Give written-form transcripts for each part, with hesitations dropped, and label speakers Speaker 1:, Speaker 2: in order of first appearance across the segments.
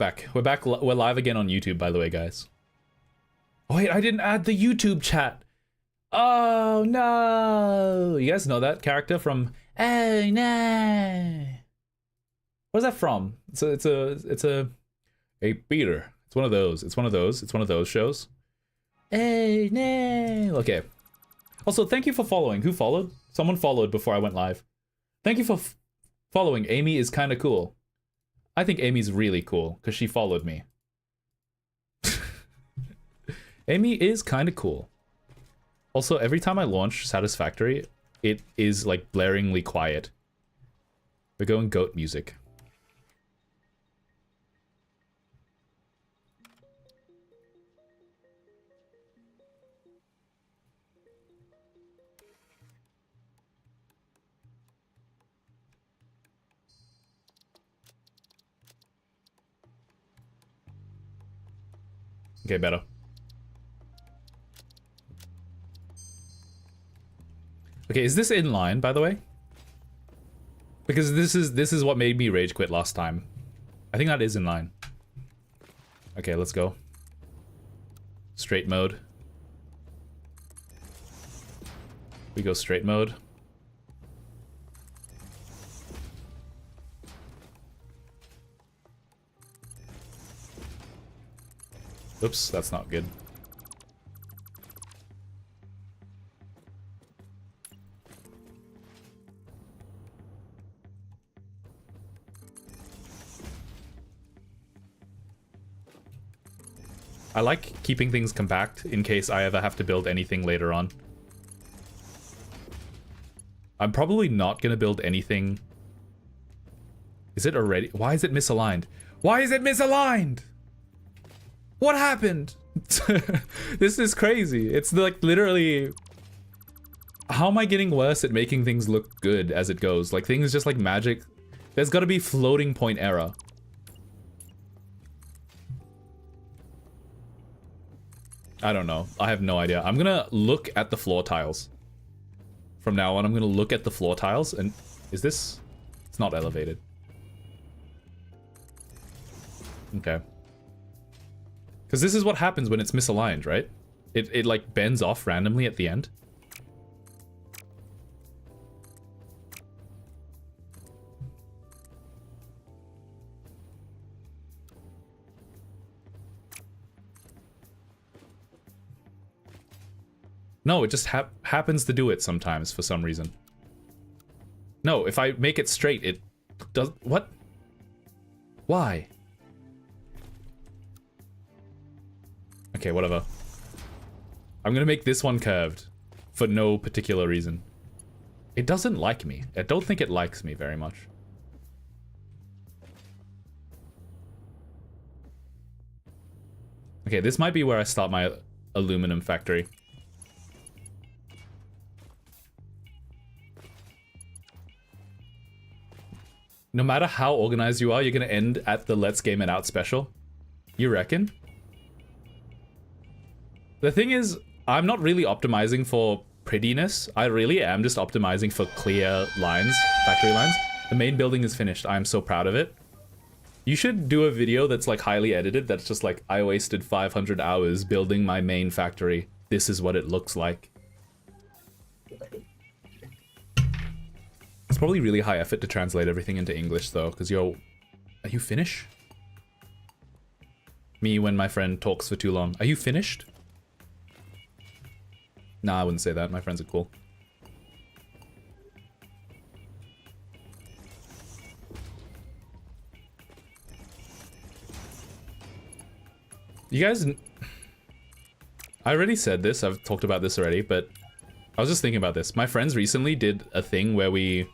Speaker 1: Back. We're back. We're live again on YouTube, by the way, guys. Oh, wait, I didn't add the YouTube chat. Oh, no. You guys know that character from... Oh, no. Where's that from? It's a beater. It's one of those. It's one of those shows. Oh, no. Okay. Also, thank you for following. Who followed? Someone followed before I went live. Thank you for following. Amy is kind of cool. I think Amy's really cool because she followed me. Amy is kind of cool. Also, every time I launch Satisfactory, it is like blaringly quiet. We're going goat music. Okay, better. Okay, is this in line, by the way? Because this is what made me rage quit last time. I think that is in line. Okay, let's go. Straight mode. We go straight mode. Oops, that's not good. I like keeping things compact in case I ever have to build anything later on. I'm probably not gonna build anything. Is it already? Why is it misaligned? Why is it misaligned? What happened? This is crazy. It's like literally... How am I getting worse at making things look good as it goes? Like things just like magic. There's gotta be floating point error. I don't know. I have no idea. I'm gonna look at the floor tiles. From now on, I'm gonna look at the floor tiles and... Is this... It's not elevated. Okay. Because this is what happens when it's misaligned, right? It like bends off randomly at the end. No, it just happens to do it sometimes for some reason. No, if I make it straight, it does... What? Why? Okay, whatever. I'm gonna make this one curved for no particular reason. It doesn't like me. I don't think it likes me very much. Okay, this might be where I start my aluminum factory. No matter how organized you are, you're gonna end at the Let's Game It Out special? You reckon? The thing is, I'm not really optimizing for prettiness. I really am just optimizing for clear lines, factory lines. The main building is finished. I'm so proud of it. You should do a video that's like highly edited. That's just like, I wasted 500 hours building my main factory. This is what it looks like. It's probably really high effort to translate everything into English though, because are you Finnish? Me when my friend talks for too long. Are you finished? Nah, I wouldn't say that. My friends are cool. You guys... I already said this. I've talked about this already, but... I was just thinking about this. My friends recently did a thing where we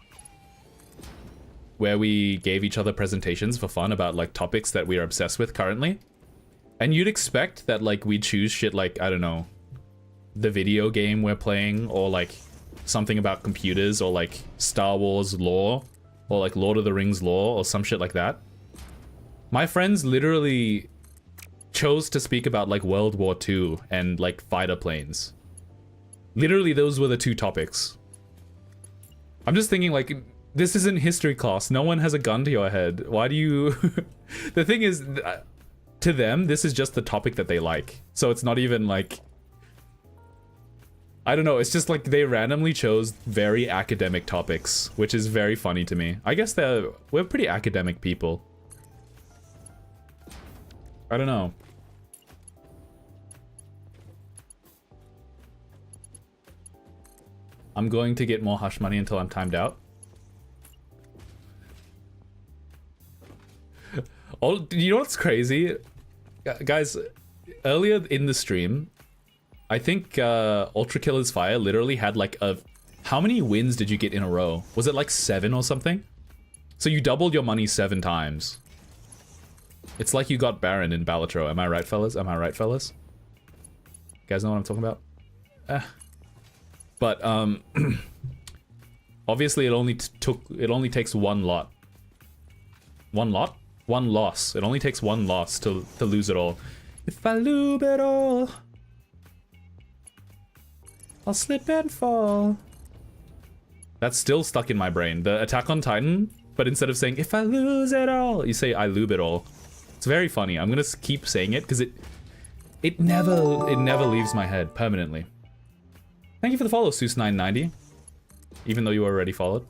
Speaker 1: gave each other presentations for fun about, like, topics that we are obsessed with currently. And you'd expect that, like, we'd choose shit like, I don't know... the video game we're playing, or like something about computers, or like Star Wars lore, or like Lord of the Rings lore, or some shit like that. My friends literally chose to speak about like World War II and like fighter planes. Literally those were the two topics. I'm just thinking like, This isn't history class. No one has a gun to your head. Why do you... The thing is, to them, this is just the topic that they like. So it's not even like... I don't know, it's just like they randomly chose very academic topics, which is very funny to me. I guess we're pretty academic people. I don't know. I'm going to get more hush money until I'm timed out. Oh, you know what's crazy? Guys, earlier in the stream, I think Ultra Killer's Fire literally had like a... How many wins did you get in a row? Was it like 7 or something? So you doubled your money 7 times. It's like you got Baron in Balatro. Am I right, fellas? Am I right, fellas? You guys know what I'm talking about? But, obviously it only takes one lot. One lot? One loss. It only takes one loss to lose it all. If I lose it all, I'll slip and fall. That's still stuck in my brain. The Attack on Titan, but instead of saying, if I lose it all, you say, I lube it all. It's very funny. I'm gonna keep saying it, because it never leaves my head permanently. Thank you for the follow, Seuss990. Even though you were already followed.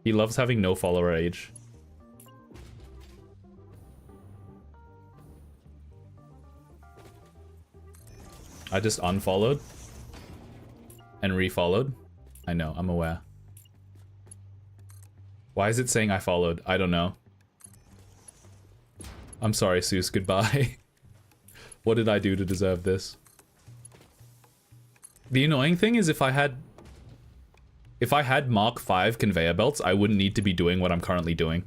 Speaker 1: He loves having no follower age. I just unfollowed and refollowed. I know, I'm aware. Why is it saying I followed? I don't know. I'm sorry, Seuss, goodbye. What did I do to deserve this? The annoying thing is if I had Mark 5 conveyor belts, I wouldn't need to be doing what I'm currently doing.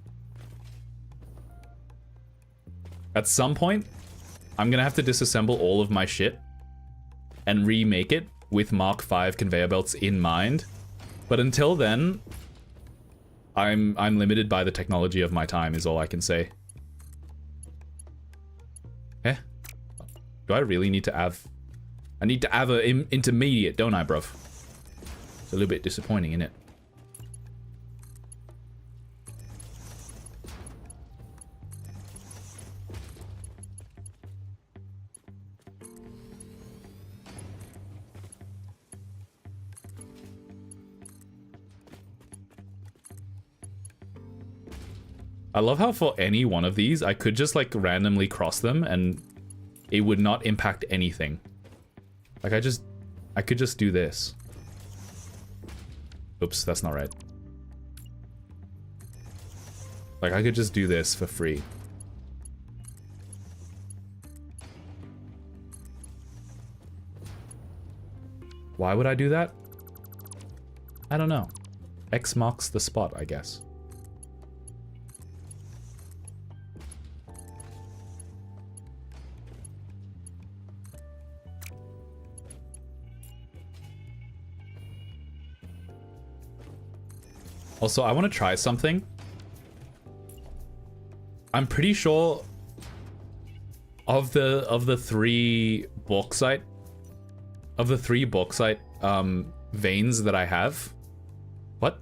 Speaker 1: At some point, I'm gonna have to disassemble all of my shit and remake it with Mark 5 conveyor belts in mind. But until then, I'm limited by the technology of my time is all I can say. Eh? Do I really need to have... I need to have an intermediate, don't I, bruv? It's a little bit disappointing, isn't it? I love how for any one of these, I could just like randomly cross them and it would not impact anything. Like I could just do this. Oops, that's not right. Like I could just do this for free. Why would I do that? I don't know. X marks the spot, I guess. Also, I want to try something. I'm pretty sure of the three bauxite veins that I have. What?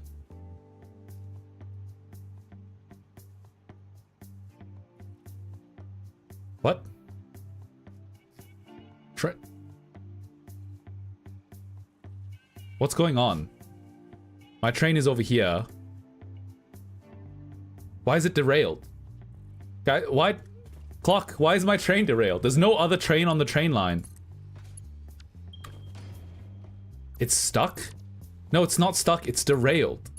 Speaker 1: What? What's going on? My train is over here. Why is it derailed? Guy, why? Clock, why is my train derailed? There's no other train on the train line. It's stuck? No, it's not stuck, it's derailed.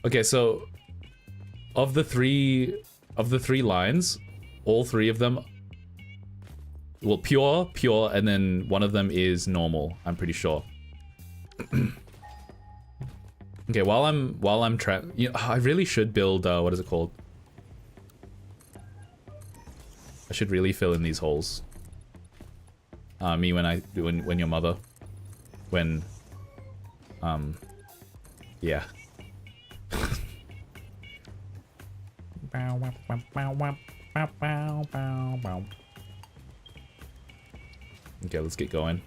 Speaker 1: Okay, so of the three lines, all three of them, well, pure, and then one of them is normal, I'm pretty sure. Okay, while I'm you know, I really should build, what is it called? I should really fill in these holes. Me when your mother. When, yeah. Okay, let's get going.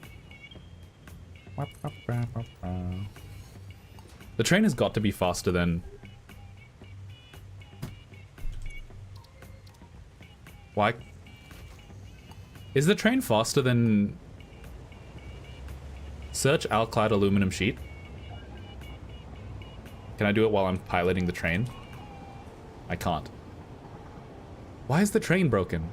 Speaker 1: The train has got to be faster than... Why? Is the train faster than... Search alclad aluminum sheet? Can I do it while I'm piloting the train? I can't. Why is the train broken?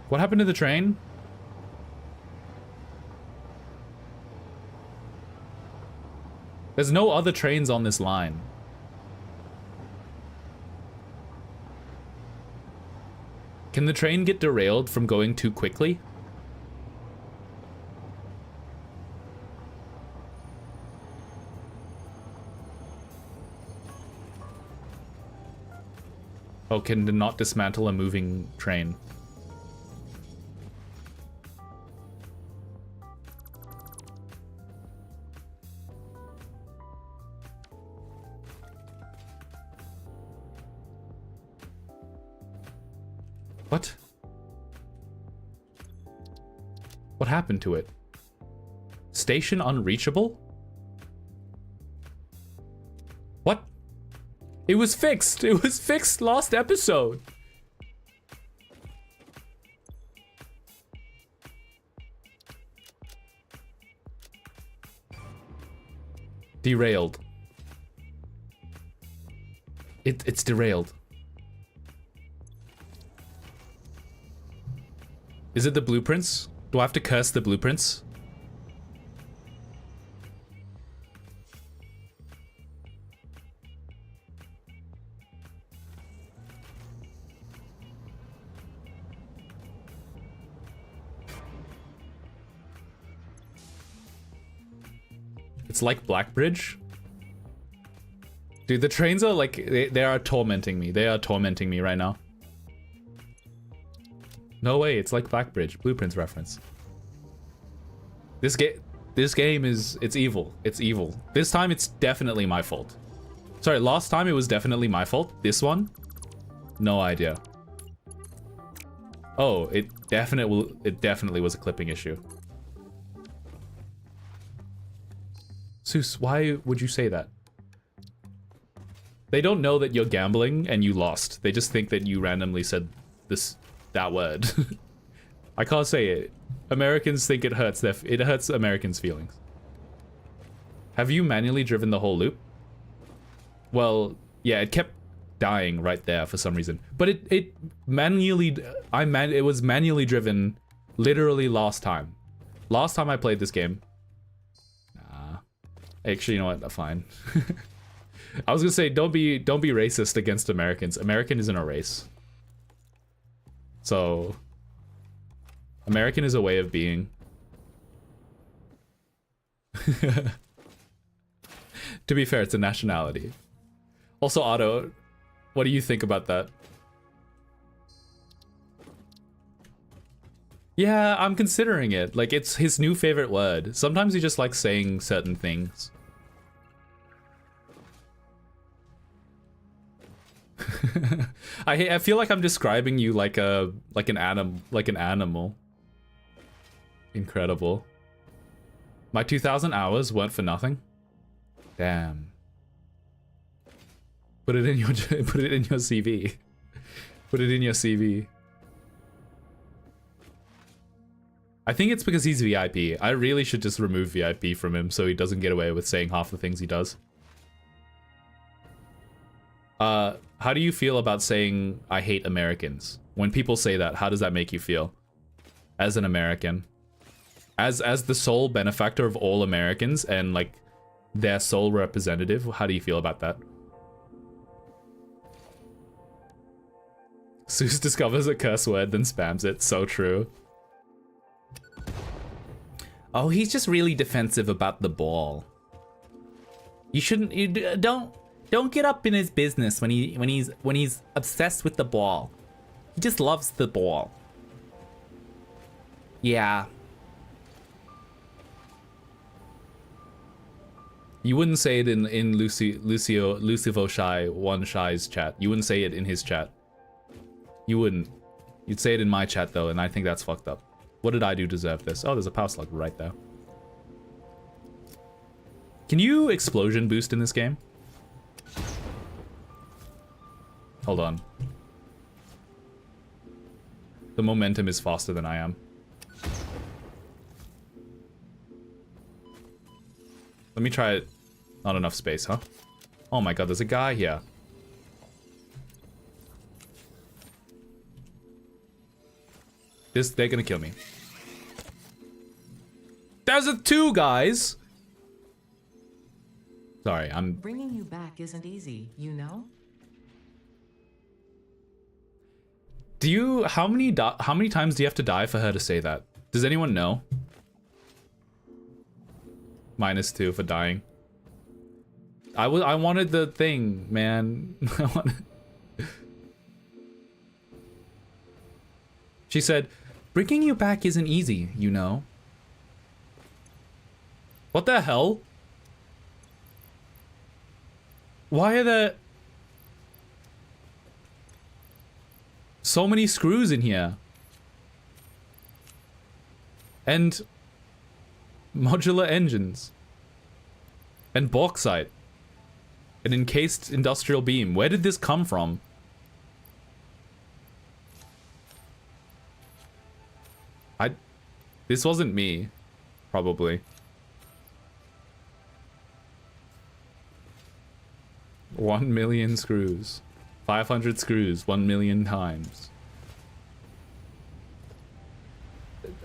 Speaker 1: What happened to the train? There's no other trains on this line. Can the train get derailed from going too quickly? Oh, can it not dismantle a moving train? What? What happened to it? Station unreachable? What? It was fixed. It was fixed last episode. Derailed. It's derailed. Is it the blueprints? Do I have to curse the blueprints? It's like Blackbridge. Dude, the trains are like, they are tormenting me. They are tormenting me right now. No way, it's like Blackbridge. Blueprints reference. This game is, it's evil. It's evil. This time it's definitely my fault. Sorry, last time it was definitely my fault. This one? No idea. Oh, it definitely was a clipping issue. Seuss, why would you say that? They don't know that you're gambling and you lost. They just think that you randomly said that word. I can't say it. Americans think it hurts it hurts Americans' feelings. Have you manually driven the whole loop? Well, yeah, it kept dying right there for some reason. But it was manually driven literally last time. Last time I played this game. Nah. Actually, you know what? Fine. I was gonna say don't be racist against Americans. American isn't a race. So, American is a way of being. To be fair, it's a nationality. Also, Otto, what do you think about that? Yeah, I'm considering it. Like, it's his new favorite word. Sometimes he just likes saying certain things. I feel like I'm describing you like an animal. Incredible. My 2,000 hours weren't for nothing. Damn. Put it in your CV. Put it in your CV. I think it's because he's VIP. I really should just remove VIP from him so he doesn't get away with saying half the things he does. How do you feel about saying I hate Americans? When people say that, how does that make you feel? As an American? As the sole benefactor of all Americans and like their sole representative, how do you feel about that? Seuss discovers a curse word, then spams it. So true. Oh, he's just really defensive about the ball. You shouldn't. Don't get up in his business when he's obsessed with the ball. He just loves the ball. Yeah. You wouldn't say it in Lucivo Shy, one Shy's chat. You wouldn't say it in his chat. You wouldn't. You'd say it in my chat though, and I think that's fucked up. What did I do to deserve this? Oh, there's a power slug right there. Can you explosion boost in this game? Hold on. The momentum is faster than I am. Let me try it. Not enough space, huh? Oh my god, there's a guy here. They're gonna kill me. There's two guys! Sorry, I'm...
Speaker 2: Bringing you back isn't easy, you know?
Speaker 1: Do you... How many times do you have to die for her to say that? Does anyone know? -2 for dying. I wanted the thing, man. She said, bringing you back isn't easy, you know. What the hell? Why are there so many screws in here? And modular engines. And bauxite. An encased industrial beam. Where did this come from? This wasn't me. Probably. 1 million screws. 500 screws 1 million times.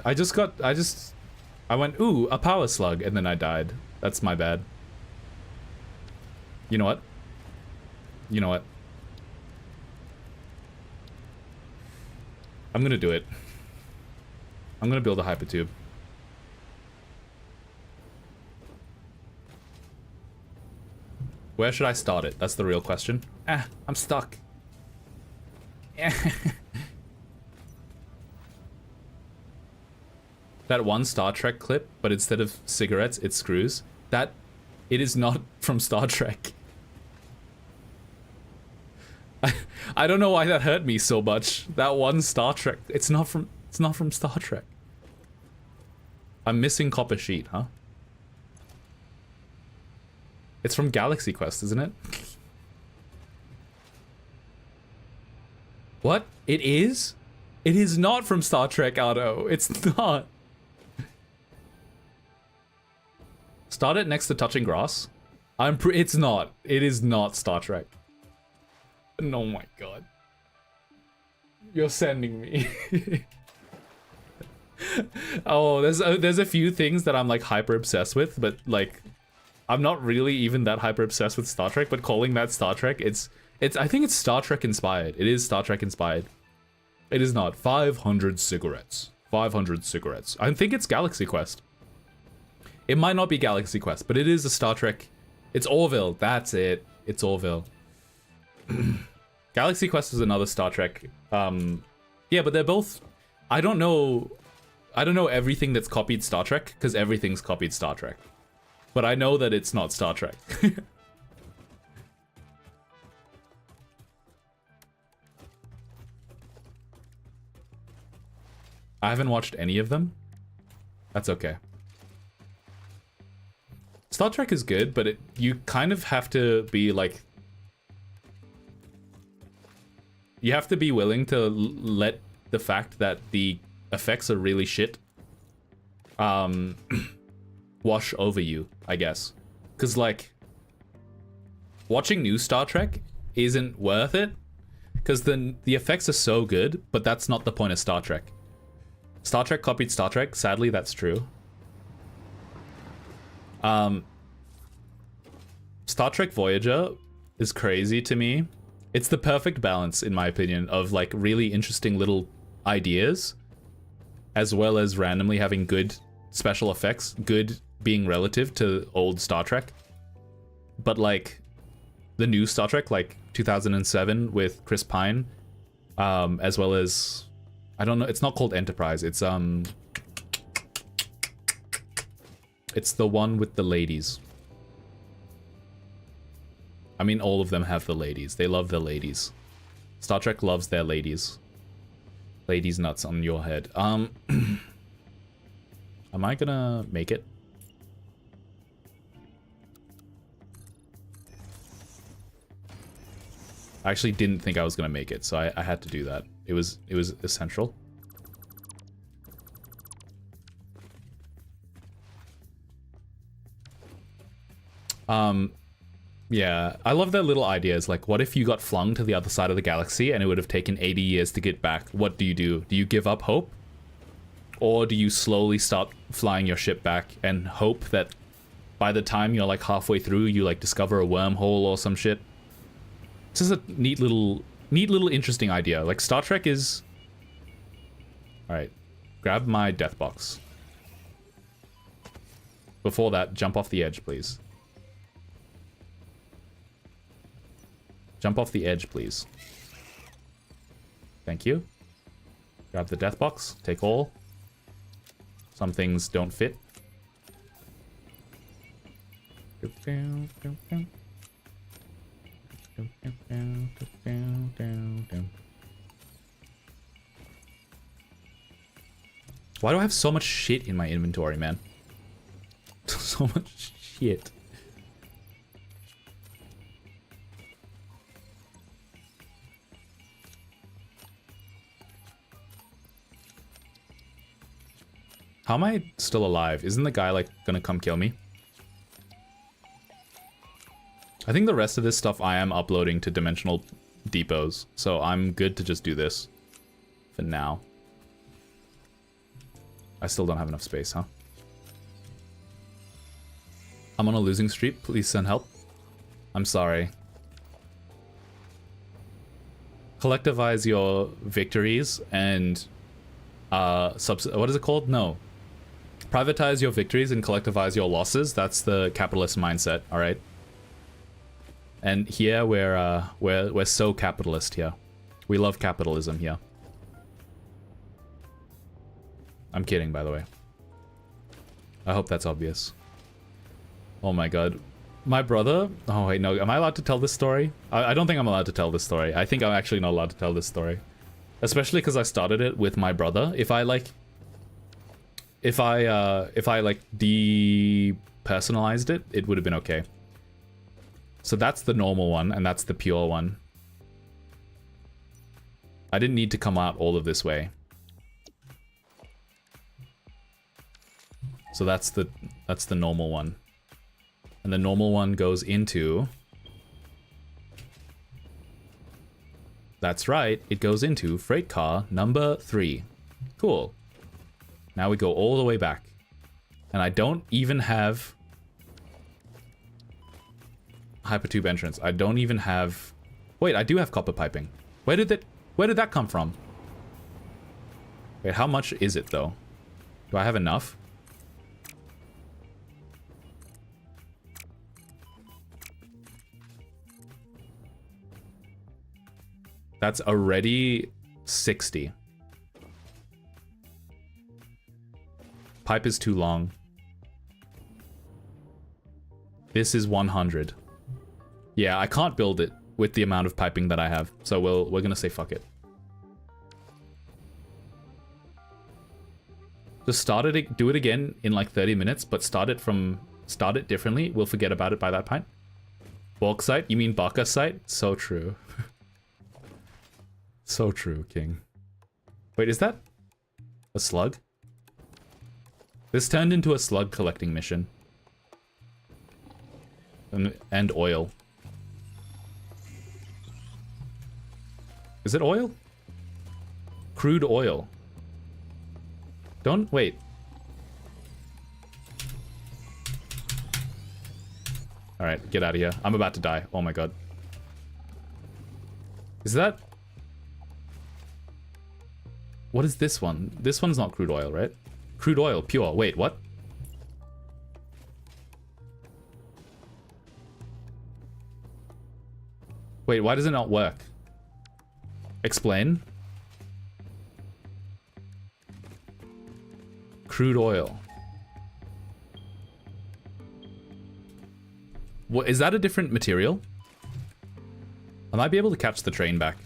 Speaker 1: I went, ooh, a power slug, and then I died. That's my bad. You know what? You know what? I'm gonna do it. I'm gonna build a hypertube. Where should I start it? That's the real question. Ah, I'm stuck. That one Star Trek clip, but instead of cigarettes, it's screws. It is not from Star Trek. I don't know why that hurt me so much. That one Star Trek. It's not from Star Trek. I'm missing copper sheet, huh? It's from Galaxy Quest, isn't it? What? It is? It is not from Star Trek, Otto. It's not. Start it next to touching grass. It's not. It is not Star Trek. Oh my god. You're sending me. Oh, there's a few things that I'm like hyper obsessed with, but like I'm not really even that hyper obsessed with Star Trek, but calling that Star Trek, I think it's Star Trek inspired. It is Star Trek inspired. It is not. 500 cigarettes. 500 cigarettes. I think it's Galaxy Quest. It might not be Galaxy Quest, but it is a Star Trek. It's Orville. That's it. It's Orville. Galaxy Quest is another Star Trek. Yeah, but they're both... I don't know everything that's copied Star Trek, because everything's copied Star Trek. But I know that it's not Star Trek. I haven't watched any of them. That's okay. Star Trek is good, but you kind of have to be like... You have to be willing to let the fact that the effects are really shit wash over you, I guess. Because, like, watching new Star Trek isn't worth it, because the effects are so good, but that's not the point of Star Trek. Star Trek copied Star Trek. Sadly, that's true. Star Trek Voyager is crazy to me. It's the perfect balance, in my opinion, of like really interesting little ideas, as well as randomly having good special effects, good being relative to old Star Trek. But like the new Star Trek, like 2007 with Chris Pine, as well as, I don't know, it's not called Enterprise, it's the one with the ladies. I mean, all of them have the ladies. They love their ladies. Star Trek loves their ladies. Ladies nuts on your head. Am I gonna make it? I actually didn't think I was gonna make it, so I had to do that. It was essential. Yeah, I love their little ideas. Like, what if you got flung to the other side of the galaxy and it would have taken 80 years to get back? What do? Do you give up hope? Or do you slowly start flying your ship back and hope that by the time you're like halfway through, you like discover a wormhole or some shit? This is a neat little interesting idea. Like, Star Trek is... Alright, grab my death box. Before that, jump off the edge, please. Jump off the edge, please. Thank you. Grab the death box. Take all. Some things don't fit. Why do I have so much shit in my inventory, man? So much shit. How am I still alive? Isn't the guy, like, gonna come kill me? I think the rest of this stuff I am uploading to dimensional depots, so I'm good to just do this for now. I still don't have enough space, huh? I'm on a losing streak. Please send help. I'm sorry. Collectivize your victories and what is it called? No. Privatize your victories and collectivize your losses. That's the capitalist mindset, all right? And here we're so capitalist here. We love capitalism here. I'm kidding, by the way. I hope that's obvious. Oh my god. My brother... Oh wait, no. Am I allowed to tell this story? I don't think I'm allowed to tell this story. I think I'm actually not allowed to tell this story. Especially because I started it with my brother. If I like depersonalized it, it would have been okay. So that's the normal one, and that's the pure one. I didn't need to come out all of this way. So that's the normal one. And the normal one goes into... That's right, it goes into freight car number 3. Cool. Now we go all the way back. And I don't even have... hypertube entrance. I don't even have... Wait, I do have copper piping. Where did that come from? Wait, how much is it though? Do I have enough? That's already 60. Pipe is too long. This is 100. Yeah, I can't build it with the amount of piping that I have, so we're gonna say fuck it. Just do it again in like 30 minutes, but start it differently. We'll forget about it by that point. Bauxite? You mean bauxite? So true. So true, King. Wait, is that a slug? This turned into a slug collecting mission. And oil. Is it oil? Crude oil. Don't wait. Alright, get out of here. I'm about to die. Oh my god. Is that... What is this one? This one's not crude oil, right? Crude oil, pure. Wait, what? Wait, why does it not work? Explain. Crude oil. What, is that a different material? I might be able to catch the train back.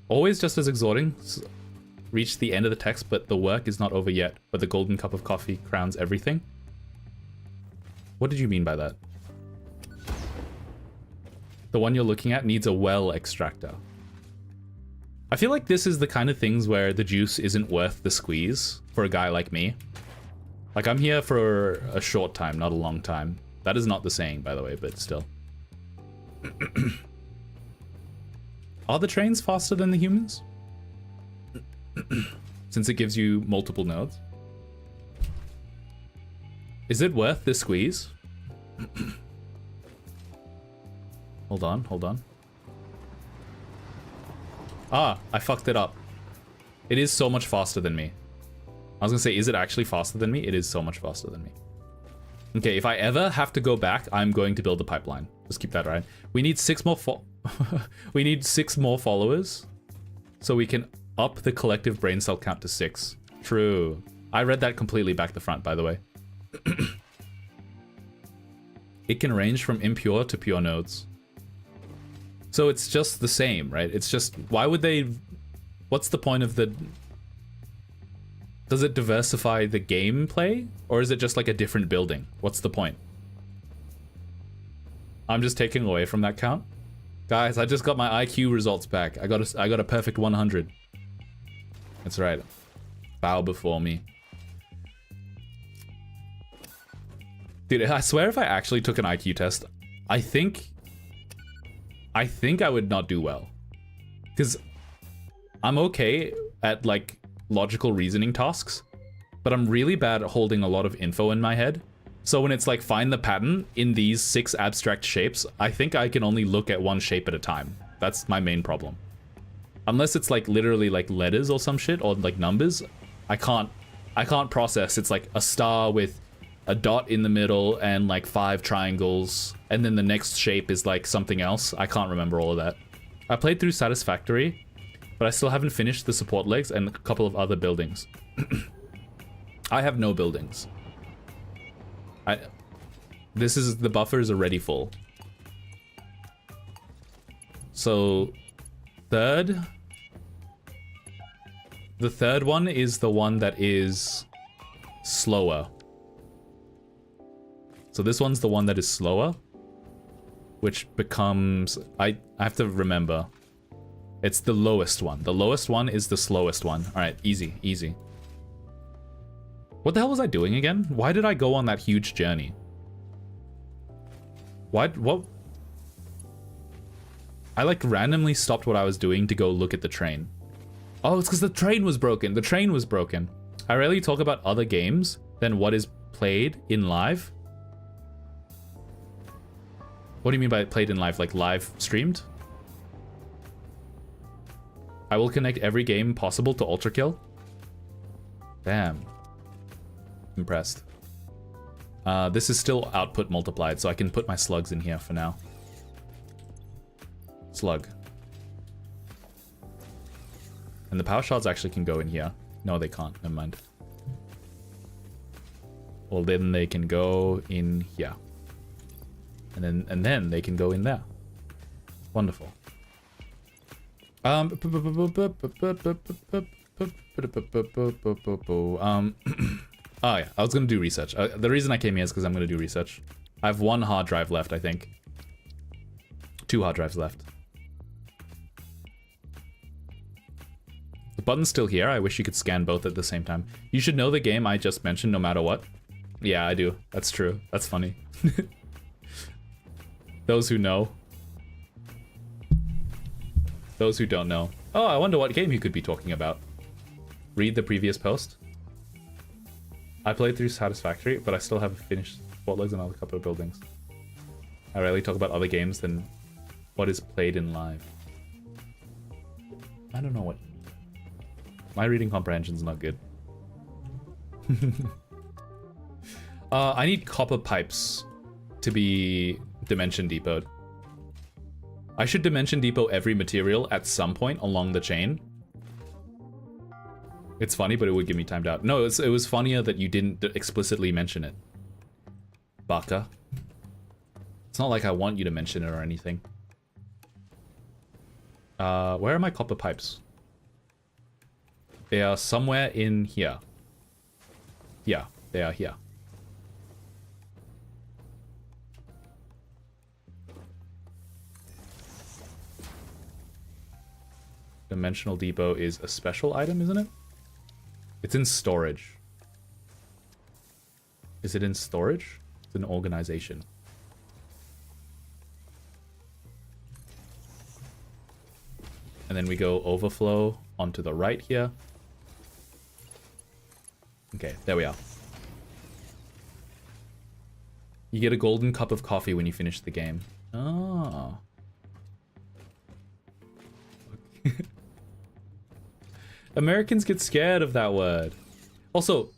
Speaker 1: Always just as exhorting. Reach the end of the text, but the work is not over yet. But the golden cup of coffee crowns everything. What did you mean by that? The one you're looking at needs a well extractor. I feel like this is the kind of things where the juice isn't worth the squeeze for a guy like me. Like, I'm here for a short time, not a long time. That is not the saying, by the way, but still. Are the trains faster than the humans? Since it gives you multiple nodes. Is it worth the squeeze? Hold on, hold on. Ah, I fucked it up. It is so much faster than me. I was gonna say, is it actually faster than me? It is so much faster than me. Okay, if I ever have to go back, I'm going to build a pipeline. Just keep that right. We need 6 more we need 6 more followers so we can up the collective brain cell count to 6. True. I read that completely back to front, by the way. It can range from impure to pure nodes. So it's just the same, right? It's just, why would they... What's the point of the... Does it diversify the gameplay? Or is it just like a different building? What's the point? I'm just taking away from that count. Guys, I just got my IQ results back. I got a perfect 100. That's right. Bow before me. Dude, I swear if I actually took an IQ test, I think I would not do well. Because I'm okay at, like, logical reasoning tasks, but I'm really bad at holding a lot of info in my head. So when it's like, find the pattern in these 6 abstract shapes, I think I can only look at one shape at a time. That's my main problem. Unless it's like literally like letters or some shit, or like numbers, I can't process. It's like a star with a dot in the middle and like 5 triangles, and then the next shape is like something else. I can't remember all of that. I played through Satisfactory, but I still haven't finished the support legs and a couple of other buildings. I have no buildings. The buffer is already full. So, the third one is the one that is slower. So this one's the one that is slower, which becomes, I have to remember. It's the lowest one. The lowest one is the slowest one. All right, easy, easy. What the hell was I doing again? Why did I go on that huge journey? What? I like randomly stopped what I was doing to go look at the train. Oh, it's because the train was broken. The train was broken. I rarely talk about other games than what is played in live. What do you mean by played in live? Like live streamed? I will connect every game possible to Ultra Kill. Damn. Impressed. This is still output multiplied, so I can put my slugs in here for now. Slug. And the power shards actually can go in here. No, they can't. Never mind. Well, then they can go in here. And then they can go in there. Wonderful. Oh yeah, I was gonna do research. The reason I came here is because I'm gonna do research. I have 1 hard drive left, I think. 2 hard drives left. The button's still here. I wish you could scan both at the same time. You should know the game I just mentioned no matter what. Yeah, I do. That's true. That's funny. Those who know. Those who don't know. Oh, I wonder what game he could be talking about. Read the previous post. I played through Satisfactory, but I still haven't finished Spotlegs and another couple of buildings. I rarely talk about other games than what is played in live. I don't know what... My reading comprehension's not good. I need copper pipes to be Dimension Depot. I should Dimension Depot every material at some point along the chain. It's funny, but it would give me timed out. No, it was funnier that you didn't explicitly mention it. Baka. It's not like I want you to mention it or anything. Where are my copper pipes? They are somewhere in here. Yeah, they are here. Dimensional Depot is a special item, isn't it? It's in storage. Is it in storage? It's an organization. And then we go overflow onto the right here. Okay, there we are. You get a golden cup of coffee when you finish the game. Oh. Americans get scared of that word. Also,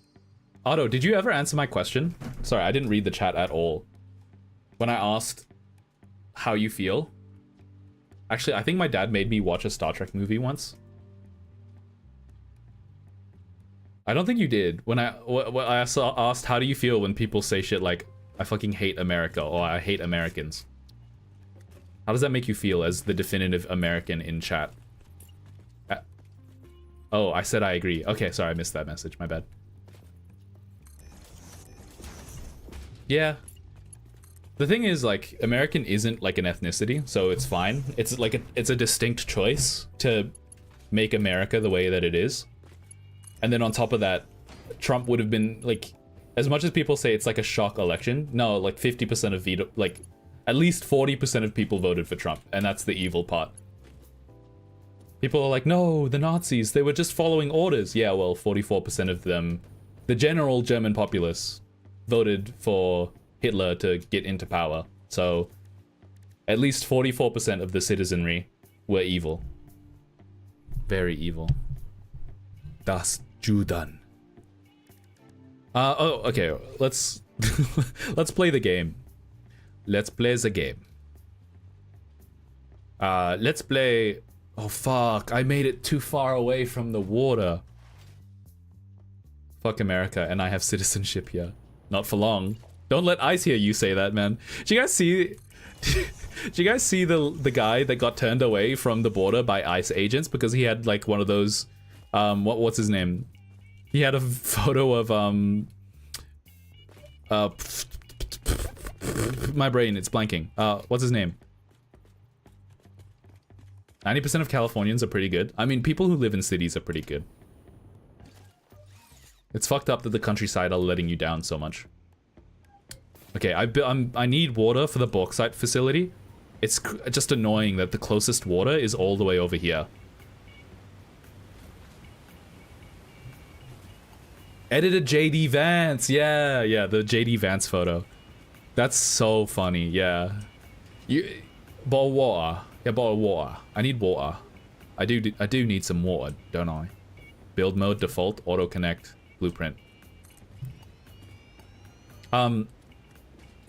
Speaker 1: Otto, did you ever answer my question? Sorry, I didn't read the chat at all. When I asked how you feel. Actually, I think my dad made me watch a Star Trek movie once. I don't think you did. When I asked how do you feel when people say shit like, I fucking hate America or I hate Americans. How does that make you feel as the definitive American in chat? Oh, I said I agree. Okay, sorry, I missed that message. My bad. Yeah. The thing is, like, American isn't like an ethnicity, so it's fine. It's like it's a distinct choice to make America the way that it is. And then on top of that, Trump would have been like, as much as people say it's like a shock election, no, like 50% of veto, like at least 40% of people voted for Trump, and that's the evil part. People are like, no, the Nazis, they were just following orders. Yeah, well, 44% of them, the general German populace, voted for Hitler to get into power. So at least 44% of the citizenry were evil. Very evil. Das Juden. Oh, okay, let's let's play the game. Let's play the game. Let's play. Oh fuck, I made it too far away from the water. Fuck America, and I have citizenship here. Not for long. Don't let Ice hear you say that, man. Did you guys see did you guys see the guy that got turned away from the border by ICE agents because he had like one of those what's his name? He had a photo of my brain, it's blanking. What's his name? 90% of Californians are pretty good. I mean, people who live in cities are pretty good. It's fucked up that the countryside are letting you down so much. Okay, I need water for the bauxite facility. It's just annoying that the closest water is all the way over here. Edited JD Vance. Yeah, the JD Vance photo. That's so funny. Yeah. Bottle of water. Yeah, bottle of water. I need water. I do need some water, don't I? Build mode, default, auto connect, blueprint.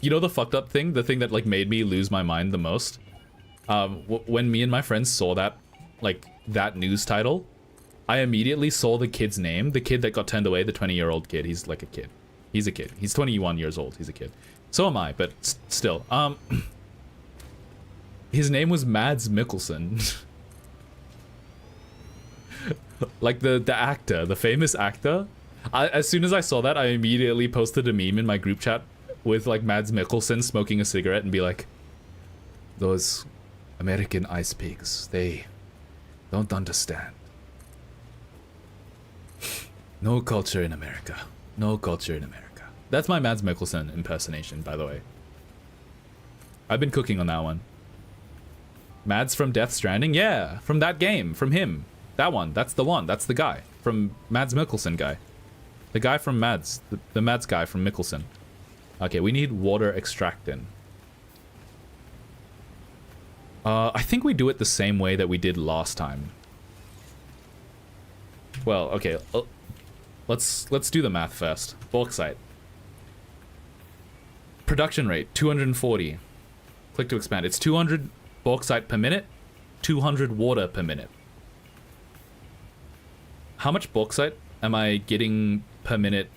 Speaker 1: You know the fucked up thing? The thing that like made me lose my mind the most? When me and my friends saw that, like, that news title, I immediately saw the kid's name. The kid that got turned away, the 20-year-old kid. He's like a kid. He's a kid. He's 21 years old. He's a kid. So am I, but still. His name was Mads Mikkelsen. Like the actor, the famous actor. As soon as I saw that, I immediately posted a meme in my group chat with like Mads Mikkelsen smoking a cigarette and be like, those American ice pigs, they don't understand. No culture in America. No culture in America. That's my Mads Mikkelsen impersonation, by the way. I've been cooking on that one. Mads from Death Stranding? Yeah, from that game, from him. That one, that's the one, that's the guy. From Mads Mikkelsen guy. The guy from Mads, the Mads guy from Mikkelsen. Okay, we need water extracting. I think we do it the same way that we did last time. Well, okay, let's do the math first. Bauxite. Production rate, 240. Click to expand. It's 200 bauxite per minute, 200 water per minute. How much bauxite am I getting per minute?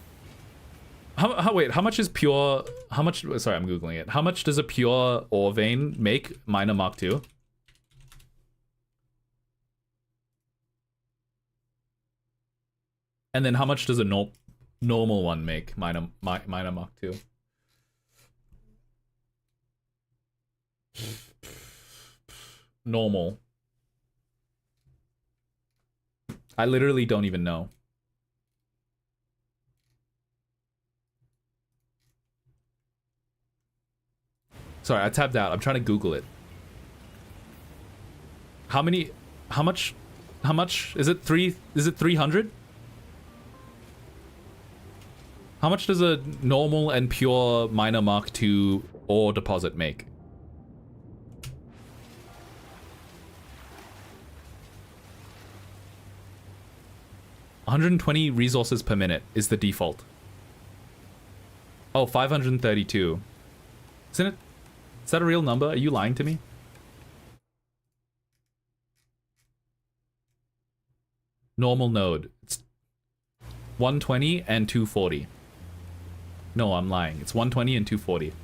Speaker 1: Wait, how much is pure... How much... Sorry, I'm Googling it. How much does a pure ore vein make? Minor Mark II. And then how much does a normal one make? Minor Mach 2. Normal. I literally don't even know. Sorry, I tabbed out. I'm trying to Google it. How much is it 300? How much does a normal and pure minor Mark II ore deposit make? $120 resources per minute is the default. Oh, 532. Isn't it? Is that a real number? Are you lying to me? Normal node. It's 120 and 240. No, I'm lying. It's 120 and 240.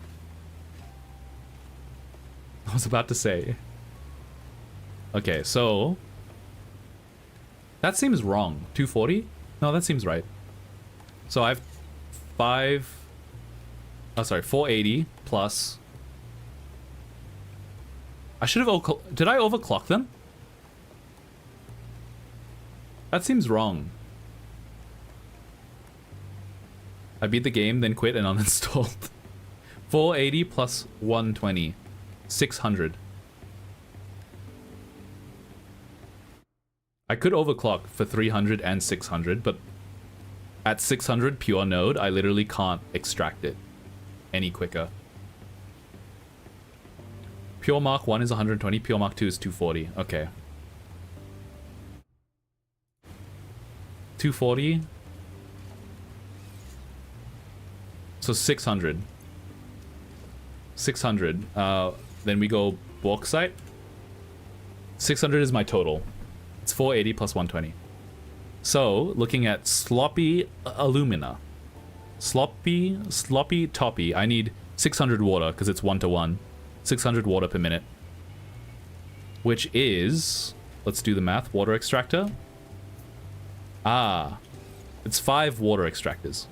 Speaker 1: I was about to say. Okay, so... that seems wrong. 240? No, that seems right. So I have 480 plus... I should have... did I overclock them? That seems wrong. I beat the game, then quit and uninstalled. 480 plus 120. 600. I could overclock for 300 and 600, but at 600 pure node, I literally can't extract it any quicker. Pure Mark 1 is 120, Pure Mark 2 is 240. Okay. 240. So 600. 600. Then we go bauxite. 600 is my total. It's 480 plus 120. So, looking at sloppy alumina. Sloppy toppy. I need 600 water because it's 1-to-1. 600 water per minute. Which is... let's do the math. Water extractor. Ah. It's 5 water extractors.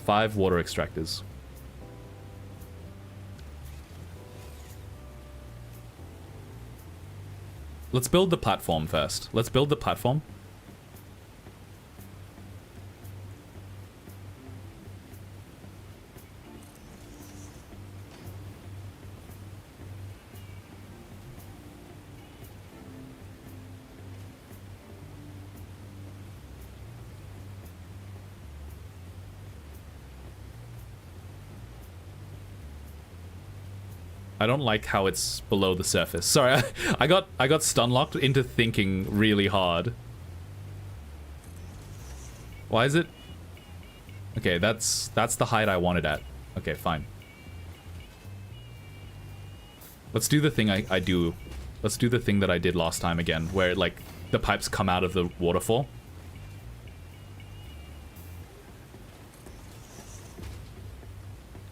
Speaker 1: 5 water extractors. Let's build the platform first. Let's build the platform. I don't like how it's below the surface. Sorry, I got stun locked into thinking really hard. Why is it? Okay, that's the height I wanted at. Okay, fine. Let's do the thing I do. Let's do the thing that I did last time again, where like the pipes come out of the waterfall.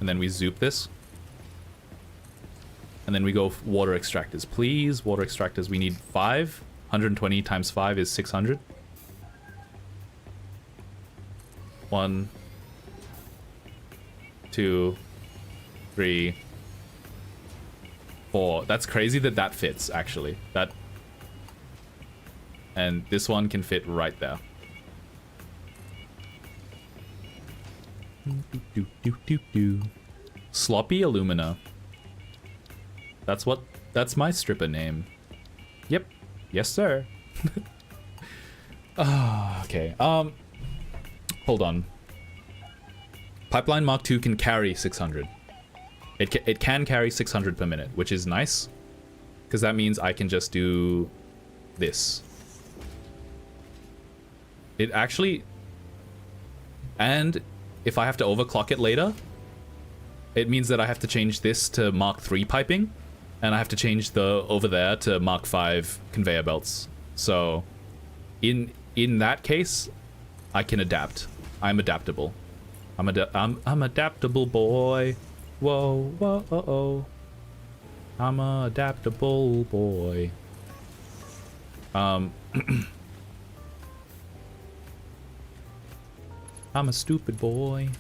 Speaker 1: And then we zoop this. And then we go water extractors. Please, water extractors. We need 5. 120 times 5 is 600. 1, 2, 3, 4. That's crazy that that fits, actually. That... and this one can fit right there. Sloppy alumina. That's my stripper name. Yep. Yes, sir. Okay. Hold on. Pipeline Mark II can carry 600. It can carry 600 per minute, which is nice. Because that means I can just do this. It actually... and if I have to overclock it later, it means that I have to change this to Mark III piping. And I have to change the over there to Mark V conveyor belts. So, in that case, I can adapt. I'm adaptable. I'm adaptable, boy. Whoa, whoa, oh. I'm a adaptable boy. I'm a stupid boy.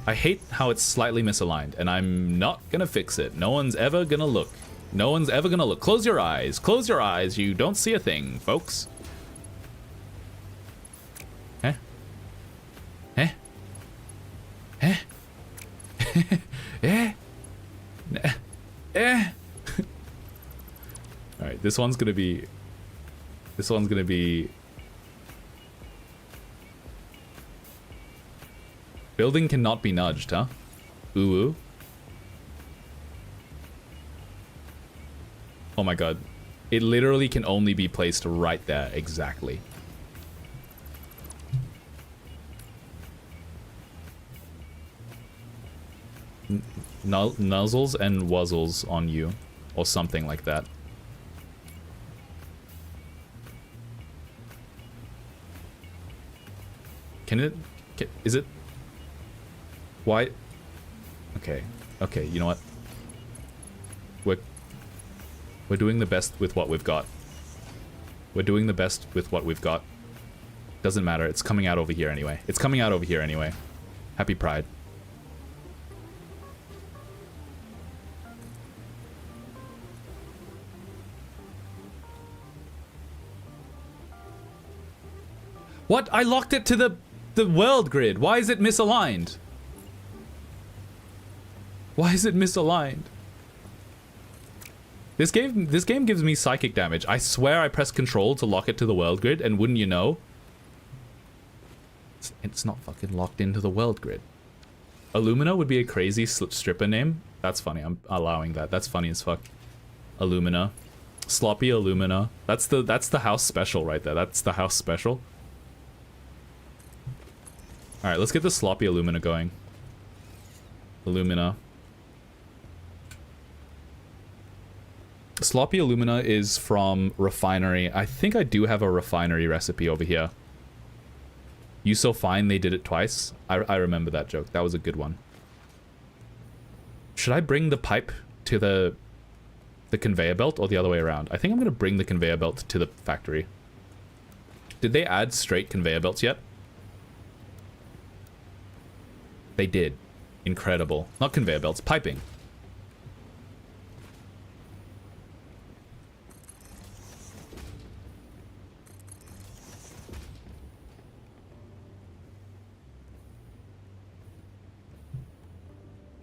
Speaker 1: I hate how it's slightly misaligned, and I'm not gonna fix it. No one's ever gonna look. No one's ever gonna look. Close your eyes. Close your eyes. You don't see a thing, folks. Eh? Eh? Eh? Eh? Eh? Alright, this one's gonna be... This one's gonna be... Building cannot be nudged, huh? Ooh, ooh. Oh my god. It literally can only be placed right there, exactly. Nuzzles and wuzzles on you. Or something like that. Is it? Why? Okay. Okay, you know what? We're doing the best with what we've got. We're doing the best with what we've got. Doesn't matter. It's coming out over here anyway. It's coming out over here anyway. Happy Pride. What? I locked it to the world grid. Why is it misaligned? Why is it misaligned? This game gives me psychic damage. I swear I pressed control to lock it to the world grid, and wouldn't you know, it's not fucking locked into the world grid. Illumina would be a crazy stripper name. That's funny. I'm allowing that. That's funny as fuck. Illumina. Sloppy Illumina. That's the house special right there. That's the house special. Alright, let's get the sloppy Illumina going. Illumina. Sloppy Illumina is from Refinery. I think I do have a Refinery recipe over here. You So Fine, they did it twice. I remember that joke. That was a good one. Should I bring the pipe to the conveyor belt or the other way around? I think I'm going to bring the conveyor belt to the factory. Did they add straight conveyor belts yet? They did. Incredible. Not conveyor belts, piping.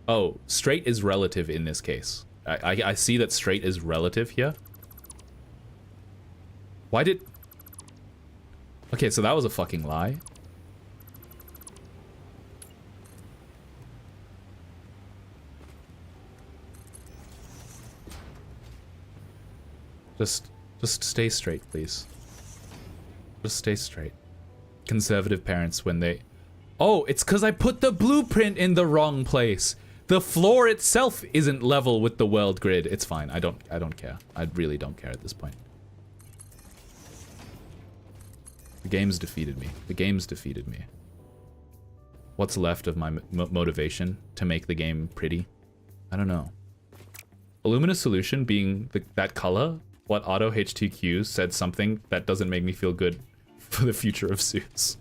Speaker 1: Oh, straight is relative in this case. I see that straight is relative here. Why did... Okay, so that was a fucking lie. Just stay straight, please. Just stay straight. Conservative parents when they... Oh, it's because I put the blueprint in the wrong place. The floor itself isn't level with the world grid. It's fine. I don't care. I really don't care at this point. The game's defeated me. The game's defeated me. What's left of my motivation to make the game pretty? I don't know. Illumina Solution being that color, what Auto H2Q said something that doesn't make me feel good for the future of suits.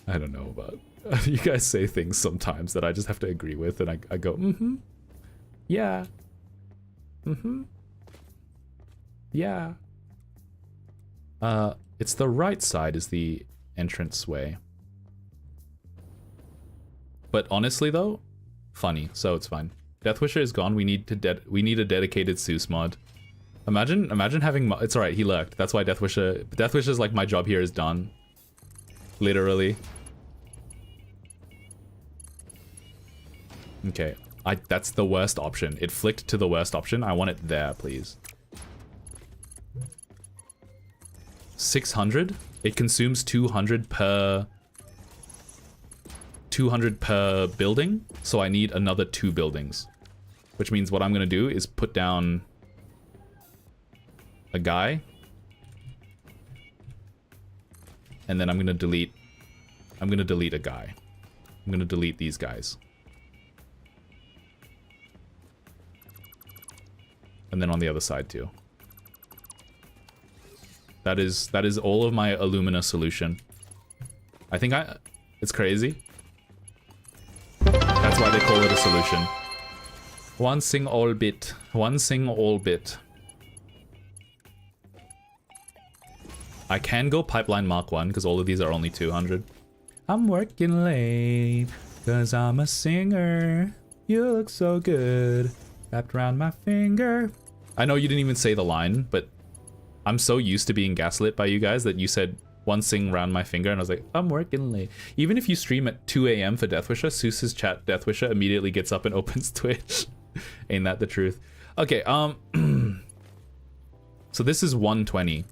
Speaker 1: I don't know about... You guys say things sometimes that I just have to agree with, and I go, mm-hmm. Yeah. Mm-hmm. Yeah. It's the right side is the entrance way. But honestly though, funny, so it's fine. Deathwisher is gone. We need a dedicated Seuss mod. Imagine having it's alright, he lurked. That's why Deathwisher's like, my job here is done. Literally. Okay, that's the worst option. It flicked to the worst option. I want it there, please. 600? It consumes 200 per building, so I need another 2 buildings. Which means what I'm gonna do is put down a guy. And then I'm gonna delete a guy. I'm gonna delete these guys. And then on the other side too. That is all of my alumina solution. I think it's crazy. That's why they call it a solution. One sing all bit. One sing all bit. I can go pipeline Mark 1 because all of these are only 200. I'm working late because I'm a singer. You look so good wrapped around my finger. I know you didn't even say the line, but I'm so used to being gaslit by you guys that you said one sing round my finger, and I was like, I'm working late. Even if you stream at 2 a.m. for Deathwisher, Seuss's chat Deathwisher immediately gets up and opens Twitch. Ain't that the truth? Okay, so this is 120.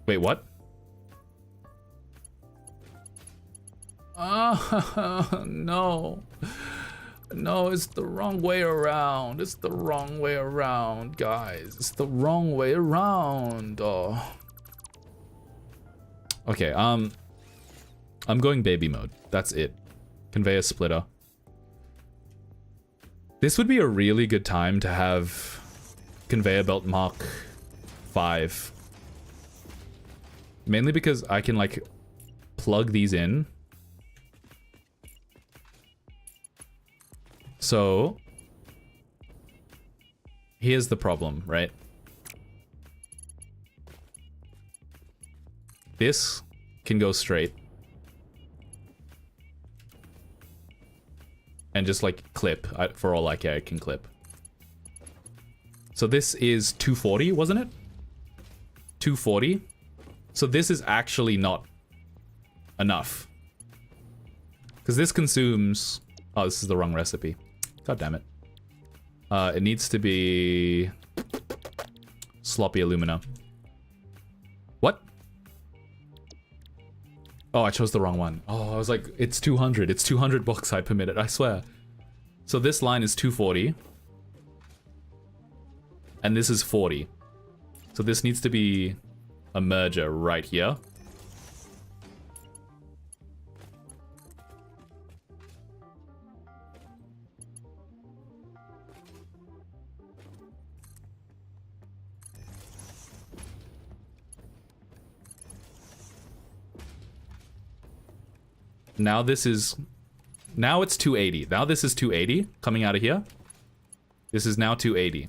Speaker 1: Wait, what? No. No, it's the wrong way around. It's the wrong way around, guys. It's the wrong way around. Oh. Okay, I'm going baby mode. That's it. Conveyor splitter. This would be a really good time to have conveyor belt Mark 5. Mainly because I can, like, plug these in. So, here's the problem, right? This can go straight. And just, like, clip. For all I care, it can clip. So this is 240, wasn't it? 240. So this is actually not enough. Because this consumes... Oh, this is the wrong recipe. God damn it. It needs to be... sloppy alumina. What? Oh, I chose the wrong one. Oh, I was like, it's 200. It's 200 bauxite per minute, I swear. So this line is 240. And this is 40. So this needs to be a merger right here. Now this is... Now it's 280. Now this is 280 coming out of here. This is now 280.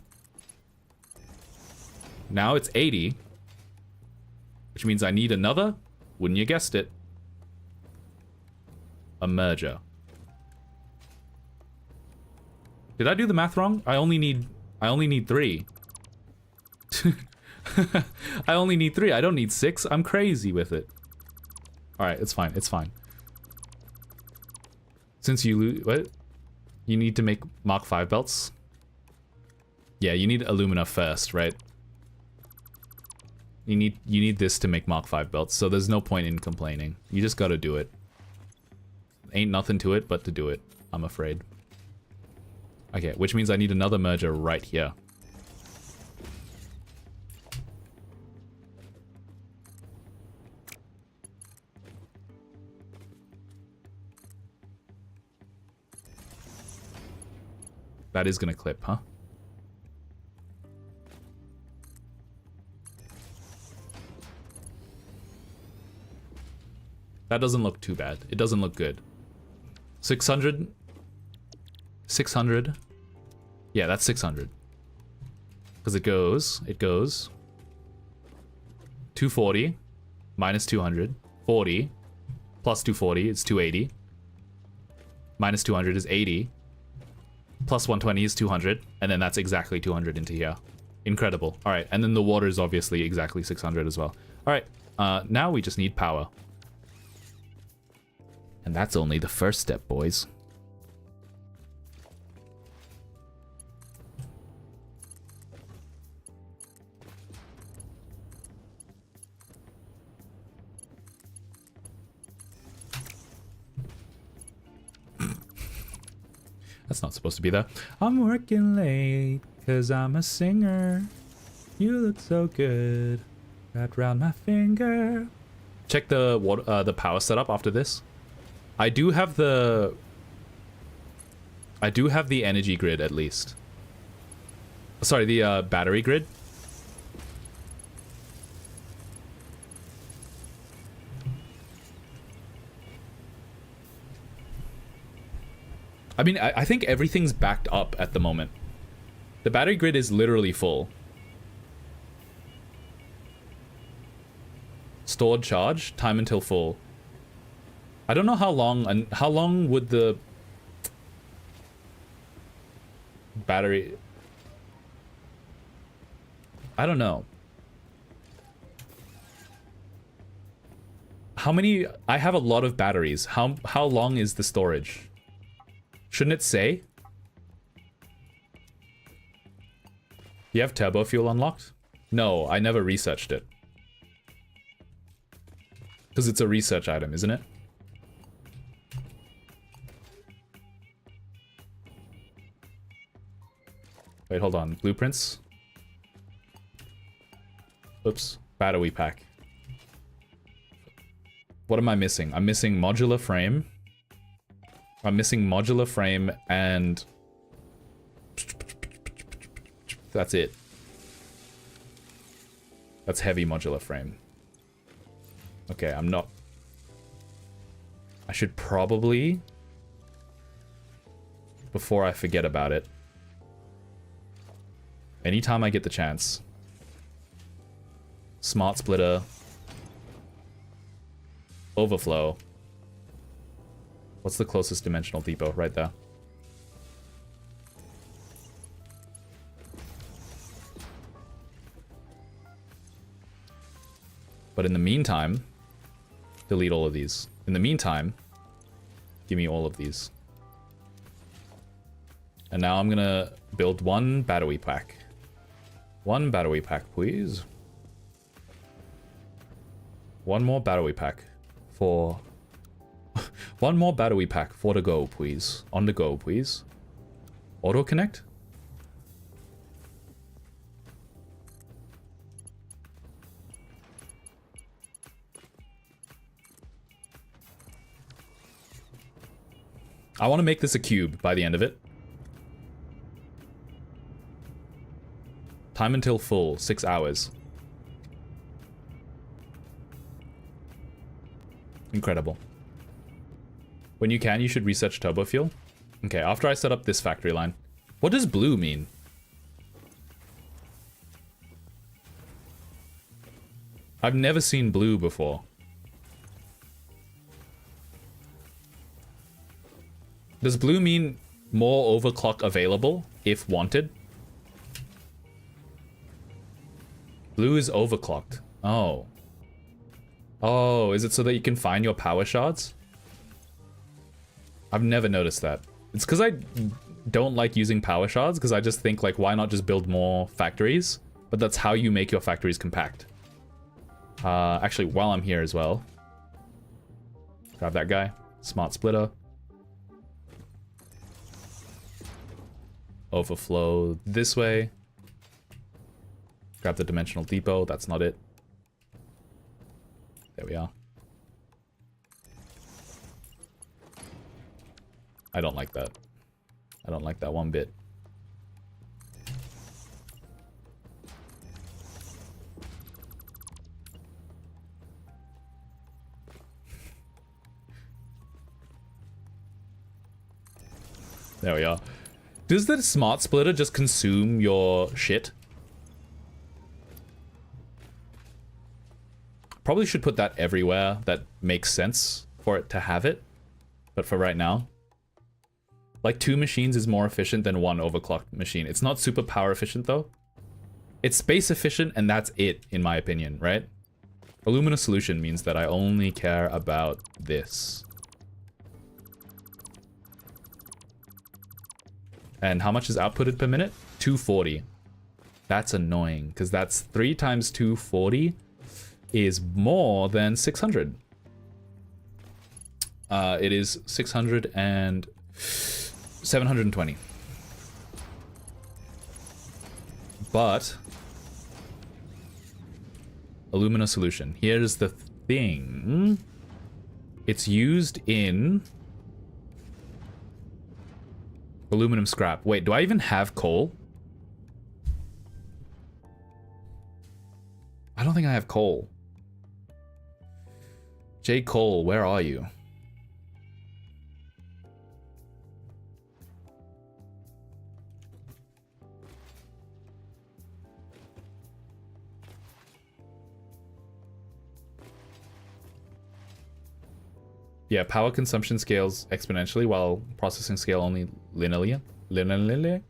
Speaker 1: Now it's 80. Which means I need another, wouldn't you guessed it, a merger. Did I do the math wrong? I only need 3. I only need 3. I don't need 6. I'm crazy with it. Alright, it's fine. It's fine. Since you lose... What? You need to make Mark 5 belts? Yeah, you need alumina first, right? You need this to make Mark 5 belts, so there's no point in complaining. You just gotta do it. Ain't nothing to it but to do it, I'm afraid. Okay, which means I need another merger right here. That is gonna clip, huh? That doesn't look too bad. It doesn't look good. 600? 600? Yeah, that's 600. Because it goes 240 minus 200, 40, plus 240 is 280, minus 200 is 80, plus 120 is 200, and then that's exactly 200 into here. Incredible. All right, and then the water is obviously exactly 600 as well. All right, now we just need power. And that's only the first step, boys. That's not supposed to be there. I'm working late, cause I'm a singer. You look so good, wrapped around my finger. Check the water, the power setup after this. I do have the energy grid at least. Sorry, the battery grid. I mean, I think everything's backed up at the moment. The battery grid is literally full. Stored charge, time until full. I don't know how long, and how long would the battery... I don't know. How many... I have a lot of batteries. How long is the storage? Shouldn't it say? You have turbo fuel unlocked? No, I never researched it. Because it's a research item, isn't it? Wait, hold on. Blueprints? Oops. Battery pack. What am I missing? I'm missing modular frame. I'm missing modular frame and... That's it. That's heavy modular frame. Okay, I'm not... I should probably... Before I forget about it. Anytime I get the chance. Smart splitter. Overflow. What's the closest dimensional depot? Right there. But in the meantime, delete all of these. In the meantime, give me all of these. And now I'm gonna build one battery pack. One battery pack, please. One more battery pack for... One more battery pack for the go, please. On the go, please. Auto connect? I want to make this a cube by the end of it. Time until full, 6 hours. Incredible. When you can, you should research turbo fuel. Okay, after I set up this factory line. What does blue mean? I've never seen blue before. Does blue mean more overclock available if wanted? Blue is overclocked. Oh. Oh, is it so that you can find your power shards? I've never noticed that. It's because I don't like using power shards, because I just think, like, why not just build more factories? But that's how you make your factories compact. Actually, while I'm here as well. Grab that guy. Smart splitter. Overflow this way. Grab the dimensional depot. That's not it. There we are. I don't like that. I don't like that one bit. There we are. Does the smart splitter just consume your shit? Probably should put that everywhere that makes sense for it to have it. But for right now. Like 2 machines is more efficient than 1 overclocked machine. It's not super power efficient though. It's space efficient and that's it, in my opinion, right? Alumina solution means that I only care about this. And how much is outputted per minute? 240. That's annoying, because that's 3 times 240 is more than 600. It is 600 and 720. But alumina solution. Here's the thing. It's used in aluminum scrap. Wait, do I even have coal? I don't think I have coal. J. Cole, where are you? Yeah, power consumption scales exponentially while processing scale only linearly. Linearly?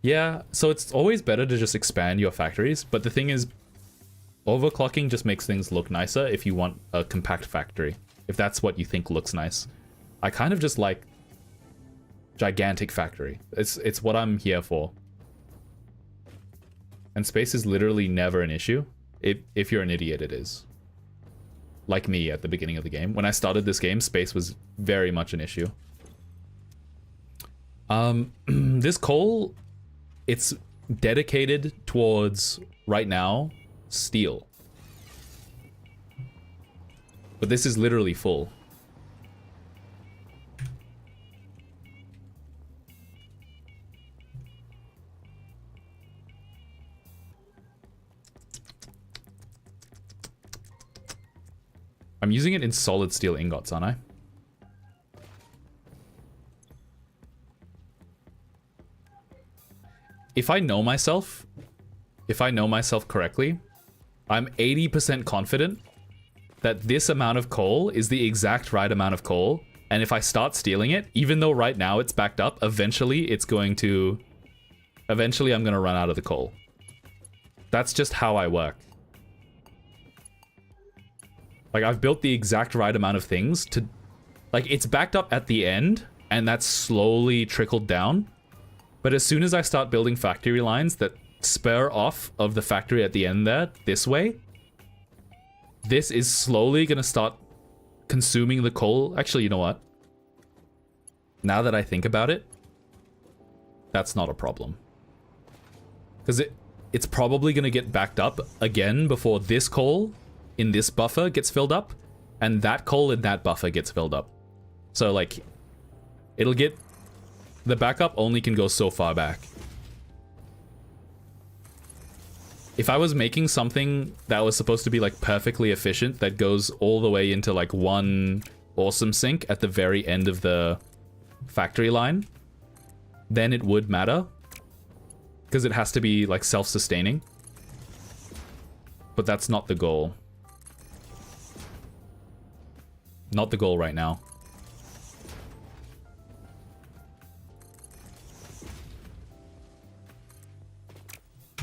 Speaker 1: Yeah, so it's always better to just expand your factories, but the thing is, overclocking just makes things look nicer if you want a compact factory. If that's what you think looks nice. I kind of just like gigantic factory. It's what I'm here for. And space is literally never an issue. If you're an idiot, it is. Like me at the beginning of the game. When I started this game, space was very much an issue. This coal, it's dedicated towards, right now, steel. But this is literally full. I'm using it in solid steel ingots, aren't I? If I know myself correctly, I'm 80% confident that this amount of coal is the exact right amount of coal, and if I start stealing it, even though right now it's backed up, eventually I'm gonna run out of the coal. That's just how I work. Like, I've built the exact right amount of things to... Like, it's backed up at the end, and that's slowly trickled down. But as soon as I start building factory lines that spur off of the factory at the end there, this way, this is slowly gonna start consuming the coal. Actually, you know what? Now that I think about it, that's not a problem. Because it's probably gonna get backed up again before this coal in this buffer gets filled up, and that coal in that buffer gets filled up. So, like, it'll get... The backup only can go so far back. If I was making something that was supposed to be, like, perfectly efficient, that goes all the way into, like, one awesome sink at the very end of the factory line, then it would matter. Because it has to be, like, self-sustaining. But that's not the goal. Not the goal right now.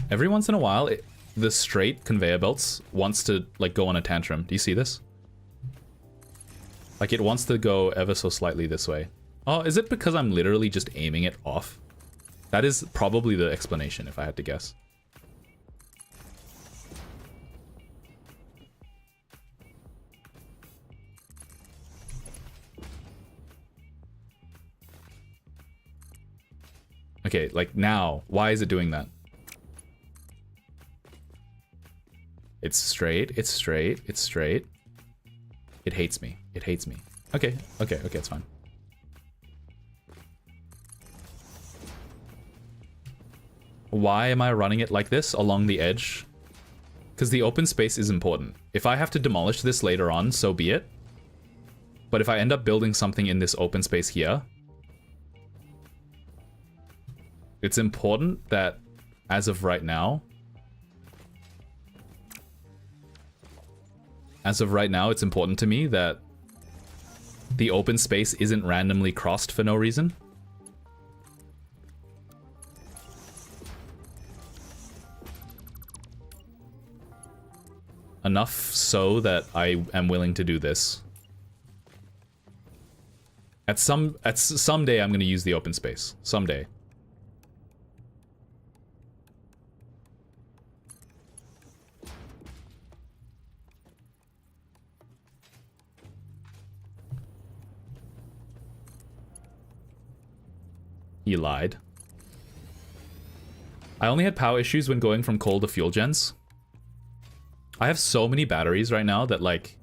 Speaker 1: Every once in a while, the straight conveyor belts wants to, like, go on a tantrum. Do you see this? Like, it wants to go ever so slightly this way. Oh, is it because I'm literally just aiming it off? That is probably the explanation, if I had to guess. Okay, like, now, why is it doing that? It's straight, it's straight, it's straight. It hates me. It hates me. Okay, okay, okay, it's fine. Why am I running it like this along the edge? Because the open space is important. If I have to demolish this later on, so be it. But if I end up building something in this open space here, it's important that, as of right now, it's important to me that the open space isn't randomly crossed for no reason. Enough so that I am willing to do this. Someday I'm going to use the open space. Someday. He lied. I only had power issues when going from coal to fuel gens. I have so many batteries right now that, like,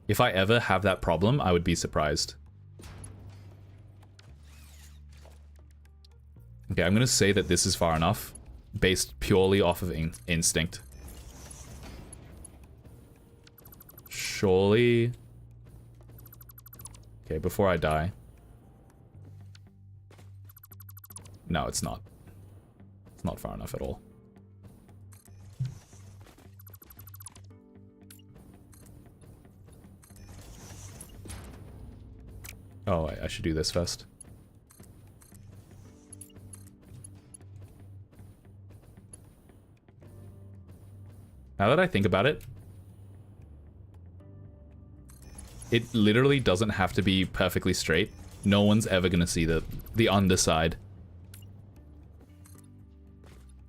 Speaker 1: if I ever have that problem, I would be surprised. Okay, I'm gonna say that this is far enough, based purely off of instinct. Surely. Okay, before I die. No, it's not. It's not far enough at all. Oh, I should do this first. Now that I think about it, it literally doesn't have to be perfectly straight. No one's ever gonna see the underside.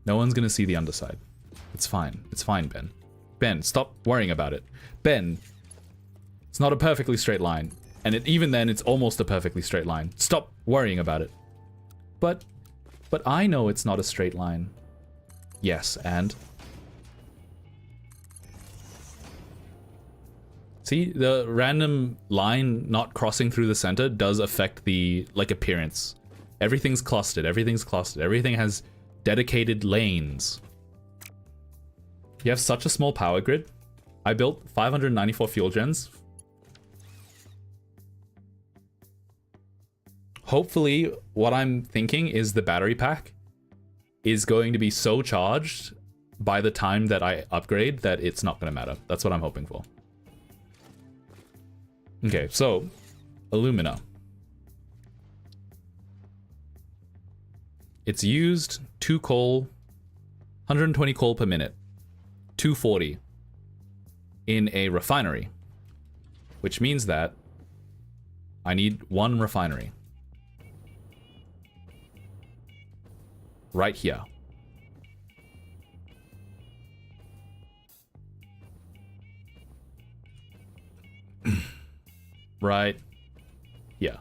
Speaker 1: No one's gonna see the underside. It's fine. It's fine, Ben. Ben, stop worrying about it. Ben, it's not a perfectly straight line. And even then, it's almost a perfectly straight line. Stop worrying about it. But I know it's not a straight line. Yes, and... See, the random line not crossing through the center does affect the, like, appearance. Everything's clustered, everything has dedicated lanes. You have such a small power grid. I built 594 fuel gens. Hopefully, what I'm thinking is the battery pack is going to be so charged by the time that I upgrade that it's not going to matter. That's what I'm hoping for. Okay, so, alumina. It's used 2 coal, 120 coal per minute, 240 in a refinery, which means that I need 1 refinery. Right here. Right here.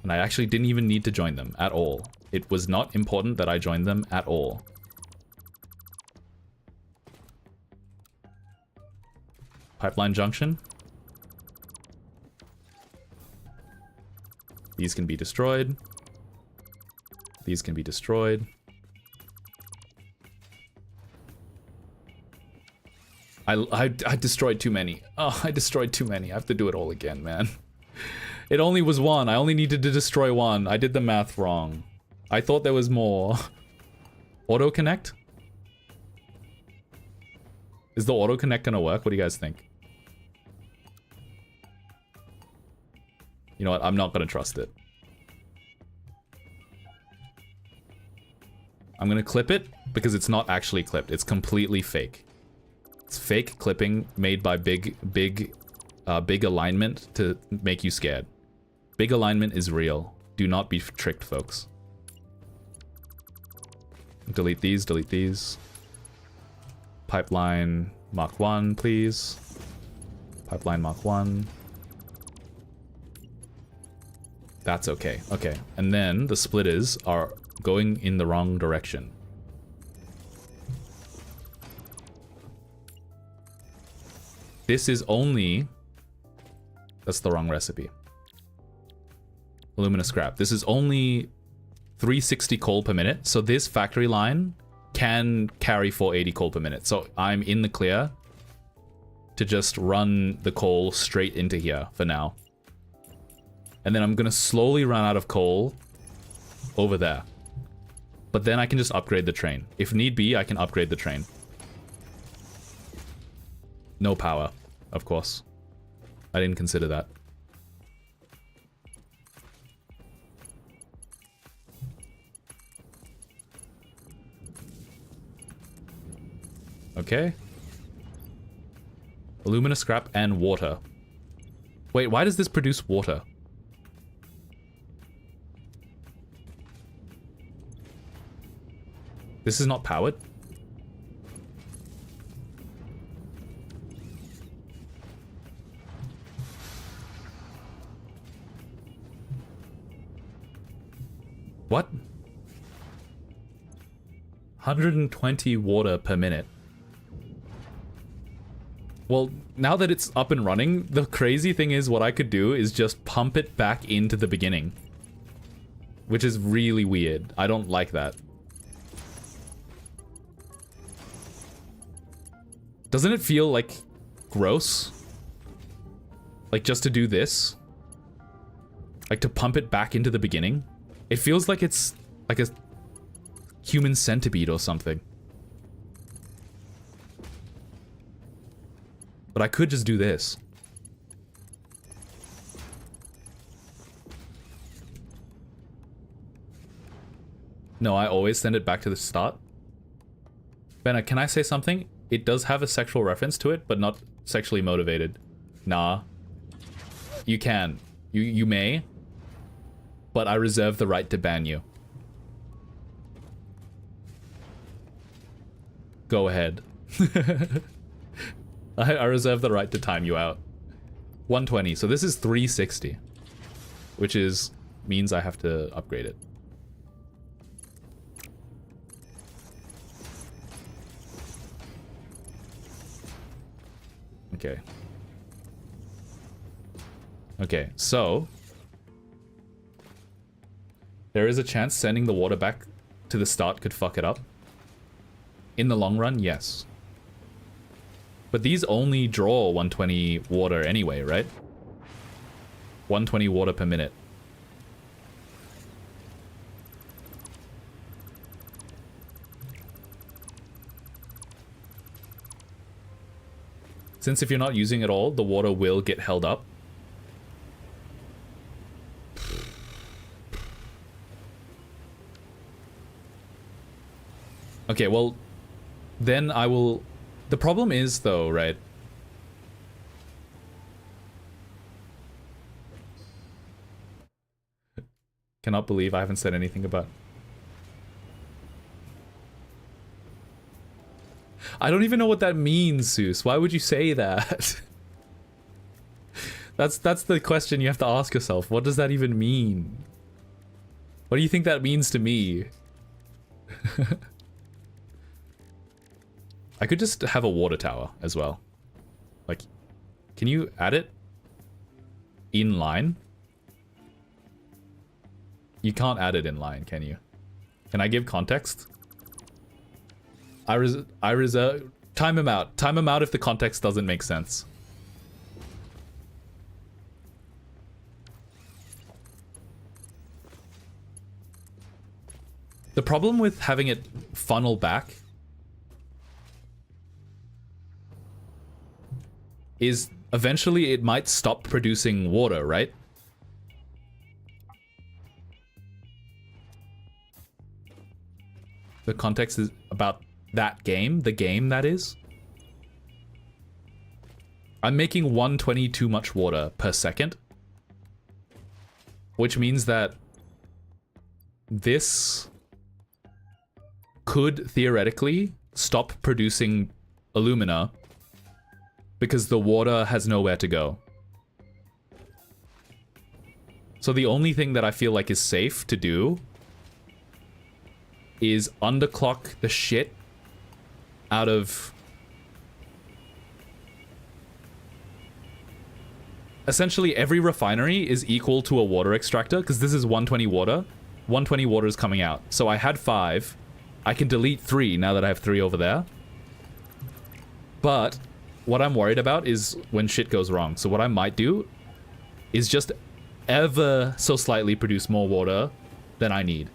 Speaker 1: And I actually didn't even need to join them at all. It was not important that I joined them at all. Pipeline junction. These can be destroyed. These can be destroyed. I destroyed too many. Oh, I destroyed too many. I have to do it all again, man. It only was 1. I only needed to destroy 1. I did the math wrong. I thought there was more. Auto connect? Is the auto connect gonna work? What do you guys think? You know what? I'm not gonna trust it. I'm gonna clip it because it's not actually clipped. It's completely fake. It's fake clipping made by big alignment to make you scared. Big alignment is real. Do not be tricked, folks. Delete these, delete these. Pipeline Mach 1, please. Pipeline Mach 1. That's okay. Okay. And then the splitters are going in the wrong direction. This is only... That's the wrong recipe. Alumina scrap. This is only 360 coal per minute. So this factory line can carry 480 coal per minute. So I'm in the clear to just run the coal straight into here for now. And then I'm going to slowly run out of coal over there. But then I can just upgrade the train. If need be, I can upgrade the train. No power, of course. I didn't consider that. Okay. Alumina scrap and water. Wait, why does this produce water? This is not powered? What? 120 water per minute. Well, now that it's up and running, the crazy thing is what I could do is just pump it back into the beginning. Which is really weird. I don't like that. Doesn't it feel like gross? Like, just to do this. Like, to pump it back into the beginning. It feels like it's like a human centipede or something. But I could just do this. No, I always send it back to the start. Benna, can I say something? It does have a sexual reference to it, but not sexually motivated. Nah. You can. You may. But I reserve the right to ban you. Go ahead. I reserve the right to time you out. 120. So this is 360. Which is... means I have to upgrade it. Okay. Okay, so... there is a chance sending the water back to the start could fuck it up. In the long run, yes. But these only draw 120 water anyway, right? 120 water per minute. Since if you're not using it all, the water will get held up. Okay, well, then I will... the problem is, though, right? Cannot believe I haven't said anything about... I don't even know what that means, Zeus. Why would you say that? That's the question you have to ask yourself. What does that even mean? What do you think that means to me? I could just have a water tower as well. Like, can you add it in line? You can't add it in line, can you? Can I give context? I reserve... time him out. Time him out if the context doesn't make sense. The problem with having it funnel back is eventually it might stop producing water, right? The context is about that game, the game that is. I'm making 120 too much water per second. Which means that this could theoretically stop producing alumina because the water has nowhere to go. So the only thing that I feel like is safe to do is underclock the shit out of... essentially every refinery is equal to a water extractor, because this is 120 water. 120 water is coming out. So I had 5. I can delete 3 now that I have 3 over there. But what I'm worried about is when shit goes wrong. So what I might do is just ever so slightly produce more water than I need.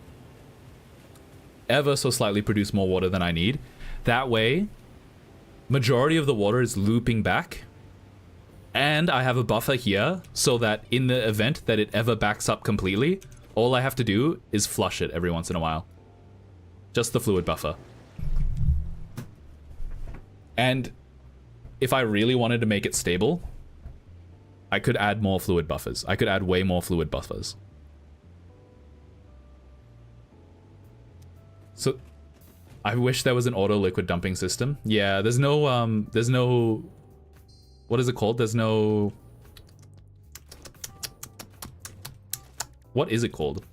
Speaker 1: Ever so slightly produce more water than I need. That way, majority of the water is looping back. And I have a buffer here so that in the event that it ever backs up completely, all I have to do is flush it every once in a while. Just the fluid buffer. And if I really wanted to make it stable, I could add more fluid buffers. I could add way more fluid buffers. So, I wish there was an auto liquid dumping system. Yeah, there's no, what is it called? There's no... what is it called?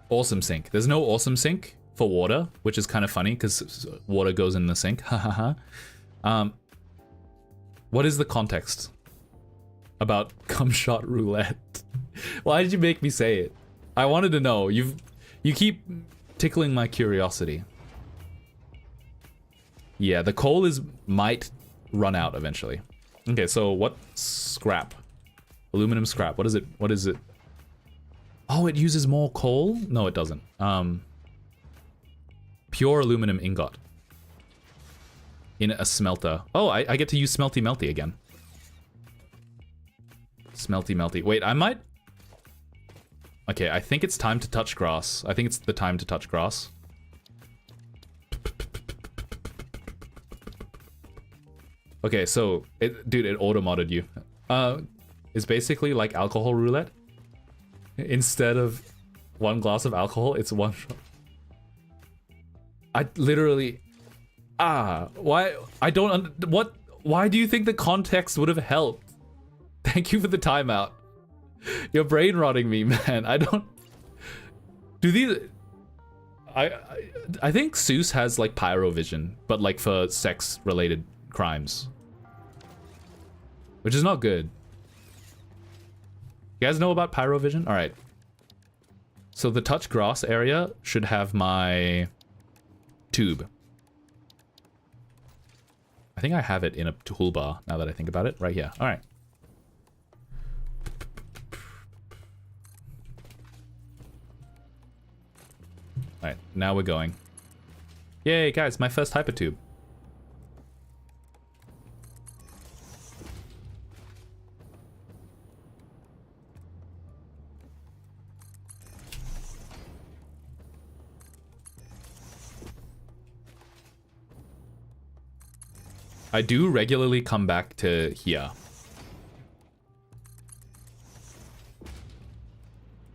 Speaker 1: Awesome sink. There's no awesome sink for water, which is kind of funny because water goes in the sink. What is the context about cum shot roulette? Why did you make me say it? I wanted to know. You keep tickling my curiosity. Yeah, the coal might run out eventually. Okay, so what scrap? Aluminum scrap. What is it? What is it? Oh, it uses more coal? No, it doesn't. Pure aluminum ingot. In a smelter. Oh, I get to use smelty melty again. Smelty melty. Wait, I might... Okay, I think it's time to touch grass. I think it's the time to touch grass. Okay, so, dude, it auto-modded you. It's basically like alcohol roulette. Instead of 1 glass of alcohol, it's 1 shot. I literally... why? I don't... What? Why do you think the context would have helped? Thank you for the timeout. You're brain rotting me, man. I don't... Do these... I think Seuss has, like, pyrovision, but, like, for sex-related crimes. Which is not good. You guys know about pyrovision? Alright. So the touch grass area should have my tube. I think I have it in a toolbar now that I think about it. Right here. Alright. Alright, now we're going. Yay, guys, my first hypertube. I do regularly come back to here.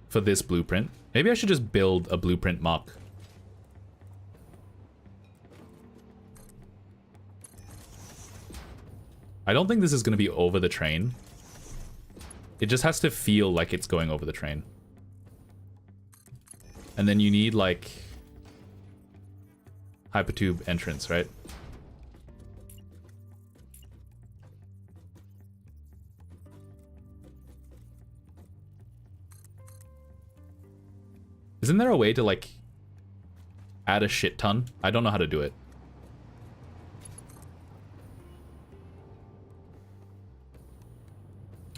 Speaker 1: For this blueprint. Maybe I should just build a blueprint mock. I don't think this is going to be over the train. It just has to feel like it's going over the train. And then you need, like, hypertube entrance, right? Isn't there a way to, like, add a shit ton? I don't know how to do it.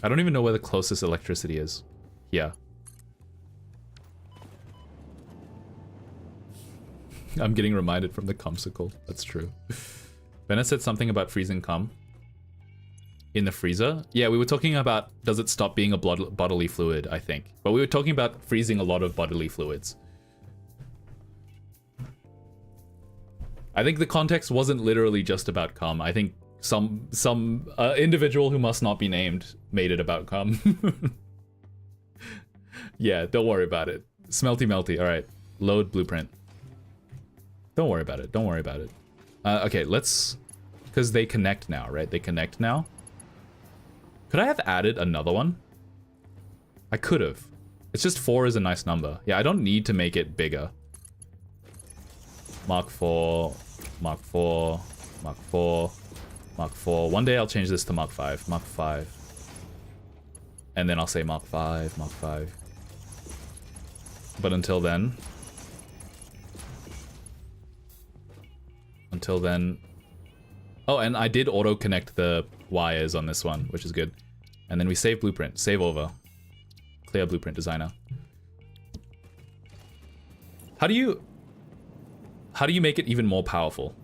Speaker 1: I don't even know where the closest electricity is. Yeah. I'm getting reminded from the cumsicle. That's true. Bennett said something about freezing cum. In the freezer? Yeah, we were talking about, does it stop being a bodily fluid, I think. But we were talking about freezing a lot of bodily fluids. I think the context wasn't literally just about cum. I think some individual who must not be named made it about cum. Yeah, don't worry about it. Smelty melty, alright. Load blueprint. Don't worry about it, don't worry about it. Okay, let's... Because they connect now, right? They connect now. Could I have added another one? I could have. It's just 4 is a nice number. Yeah, I don't need to make it bigger. Mark 4, Mark 4, Mark 4, Mark 4. One day I'll change this to Mark 5, Mark 5. And then I'll say Mark 5, Mark 5. But until then... Until then... Oh, and I did auto-connect the wires on this one, which is good. And then we save blueprint. Save over. Clear blueprint designer. How do you make it even more powerful?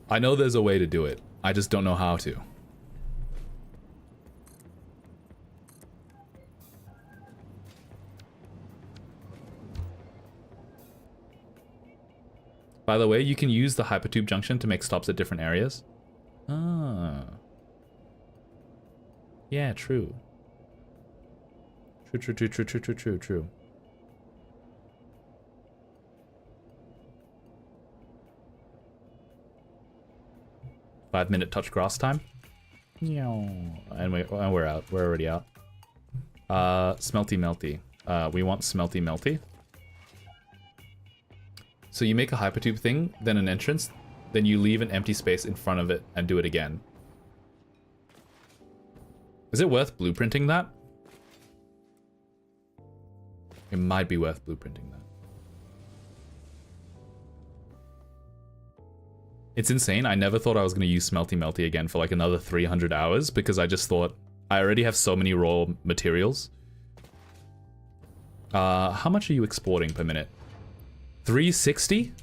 Speaker 1: I know there's a way to do it. I just don't know how to. By the way, you can use the hypertube junction to make stops at different areas. Ah. Yeah, true. True. 5-minute touch grass time. And we're out. We're already out. Smelty melty. We want smelty melty. So you make a hypertube thing, then an entrance, then you leave an empty space in front of it and do it again. Is it worth blueprinting that? It might be worth blueprinting that. It's insane. I never thought I was going to use Smelty Melty again for like another 300 hours because I just thought I already have so many raw materials. How much are you exporting per minute? 360?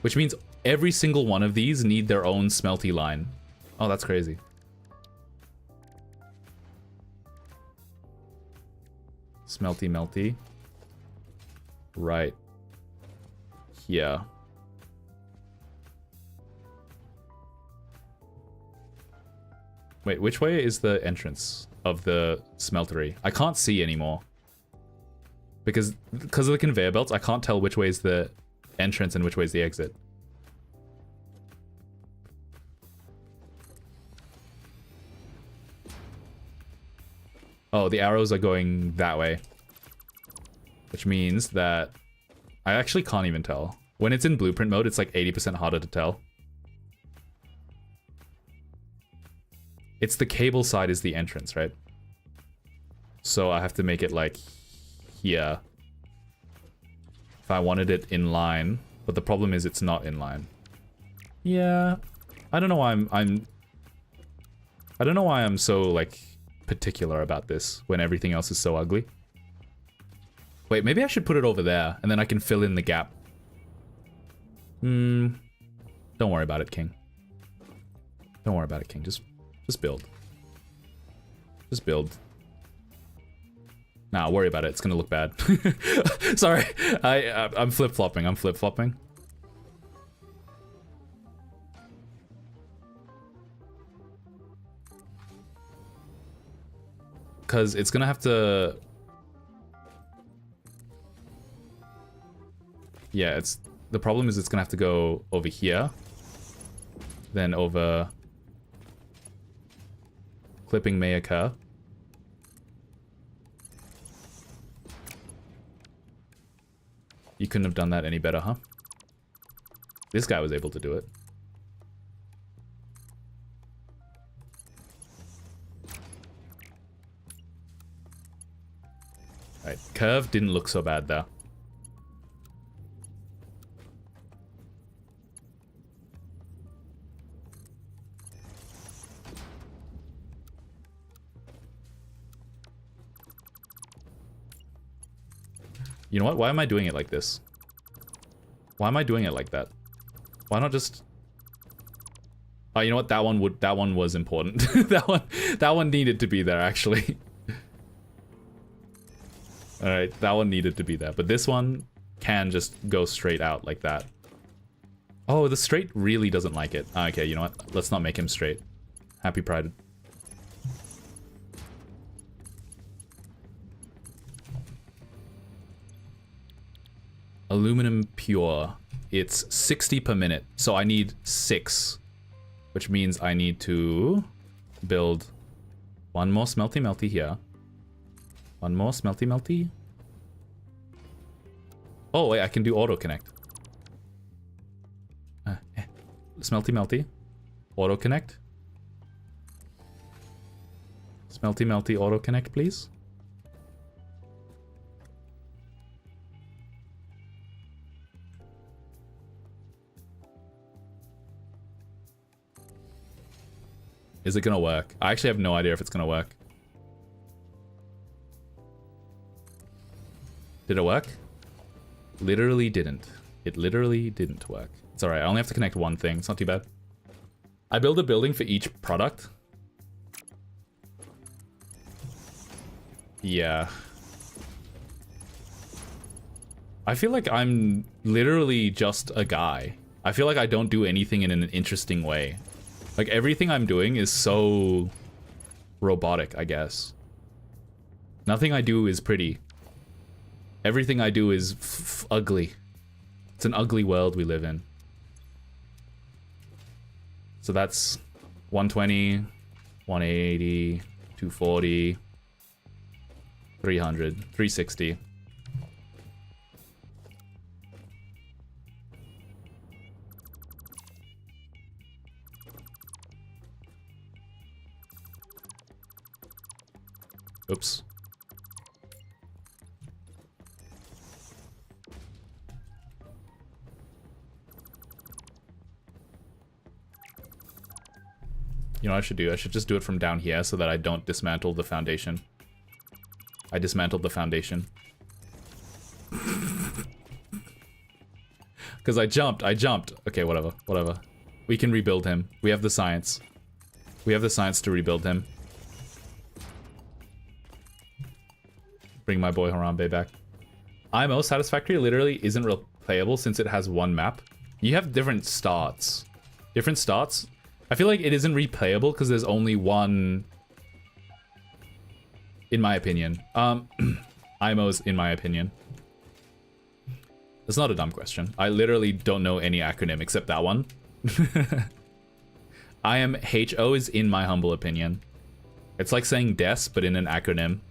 Speaker 1: Which means every single one of these need their own smelty line. Oh, that's crazy. Smelty Melty. Right. Here. Wait, which way is the entrance of the smeltery? I can't see anymore. Because of the conveyor belts, I can't tell which way is the entrance and which way is the exit. Oh, the arrows are going that way. Which means that I actually can't even tell. When it's in blueprint mode, it's like 80% harder to tell. It's the cable side is the entrance, right? So I have to make it like here. If I wanted it in line, but the problem is it's not in line. Yeah, I don't know why I don't know why I'm so like particular about this when everything else is so ugly. Wait, maybe I should put it over there and then I can fill in the gap. Don't worry about it, King. Don't worry about it, King. Just build. Just build. Nah, worry about it. It's gonna look bad. Sorry, I'm flip-flopping. I'm flip-flopping. Because it's gonna have to... Yeah, it's... The problem is it's gonna have to go over here. Then over... Clipping may occur. You couldn't have done that any better, huh? This guy was able to do it. Right, curve didn't look so bad there. You know what? Why am I doing it like this? Why am I doing it like that? Why not just... Oh, you know what? That one was important. that one needed to be there, actually. Alright, that one needed to be there. But this one can just go straight out like that. Oh, the straight really doesn't like it. Okay, you know what? Let's not make him straight. Happy Pride. Aluminum pure. It's 60 per minute, so I need 6. Which means I need to build one more smelty melty here. One more smelty melty. Oh wait, I can do auto connect. Smelty melty. Auto connect. Smelty melty auto connect, please. Is it gonna work? I actually have no idea if it's gonna work. Did it work? Literally didn't. It literally didn't work. It's alright, I only have to connect one thing. It's not too bad. I build a building for each product. Yeah. I feel like I'm literally just a guy. I feel like I don't do anything in an interesting way. Like, everything I'm doing is so robotic, I guess. Nothing I do is pretty. Everything I do is ugly. It's an ugly world we live in. So that's 120, 180, 240, 300, 360. Oops. You know what I should do? I should just do it from down here so that I don't dismantle the foundation. I dismantled the foundation. Because I jumped. Okay, whatever. We can rebuild him. We have the science. We have the science to rebuild him. Bring my boy Harambe back. IMO Satisfactory literally isn't replayable since it has one map. You have different starts. Different starts? I feel like it isn't replayable because there's only one... In my opinion. IMO's in my opinion. That's not a dumb question. I literally don't know any acronym except that one. IMHO is in my humble opinion. It's like saying DES, but in an acronym.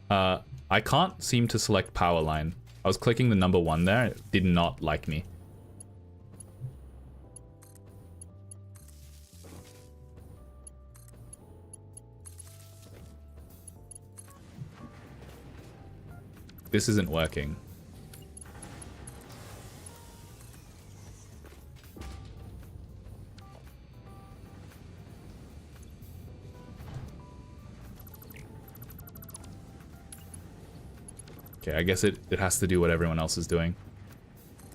Speaker 1: I can't seem to select power line. I was clicking the number 1 there. It did not like me. This isn't working. Okay, I guess it has to do what everyone else is doing.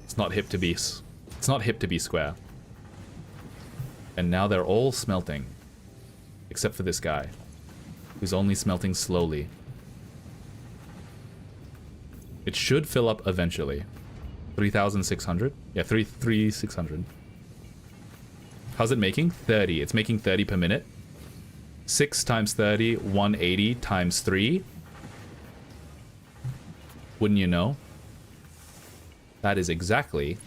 Speaker 1: It's not hip to be... It's not hip to be square. And now they're all smelting. Except for this guy. Who's only smelting slowly. It should fill up eventually. 3,600? Yeah, 3,600. How's it making? 30. It's making 30 per minute. 6 times 30, 180 times 3. Wouldn't you know? That is exactly...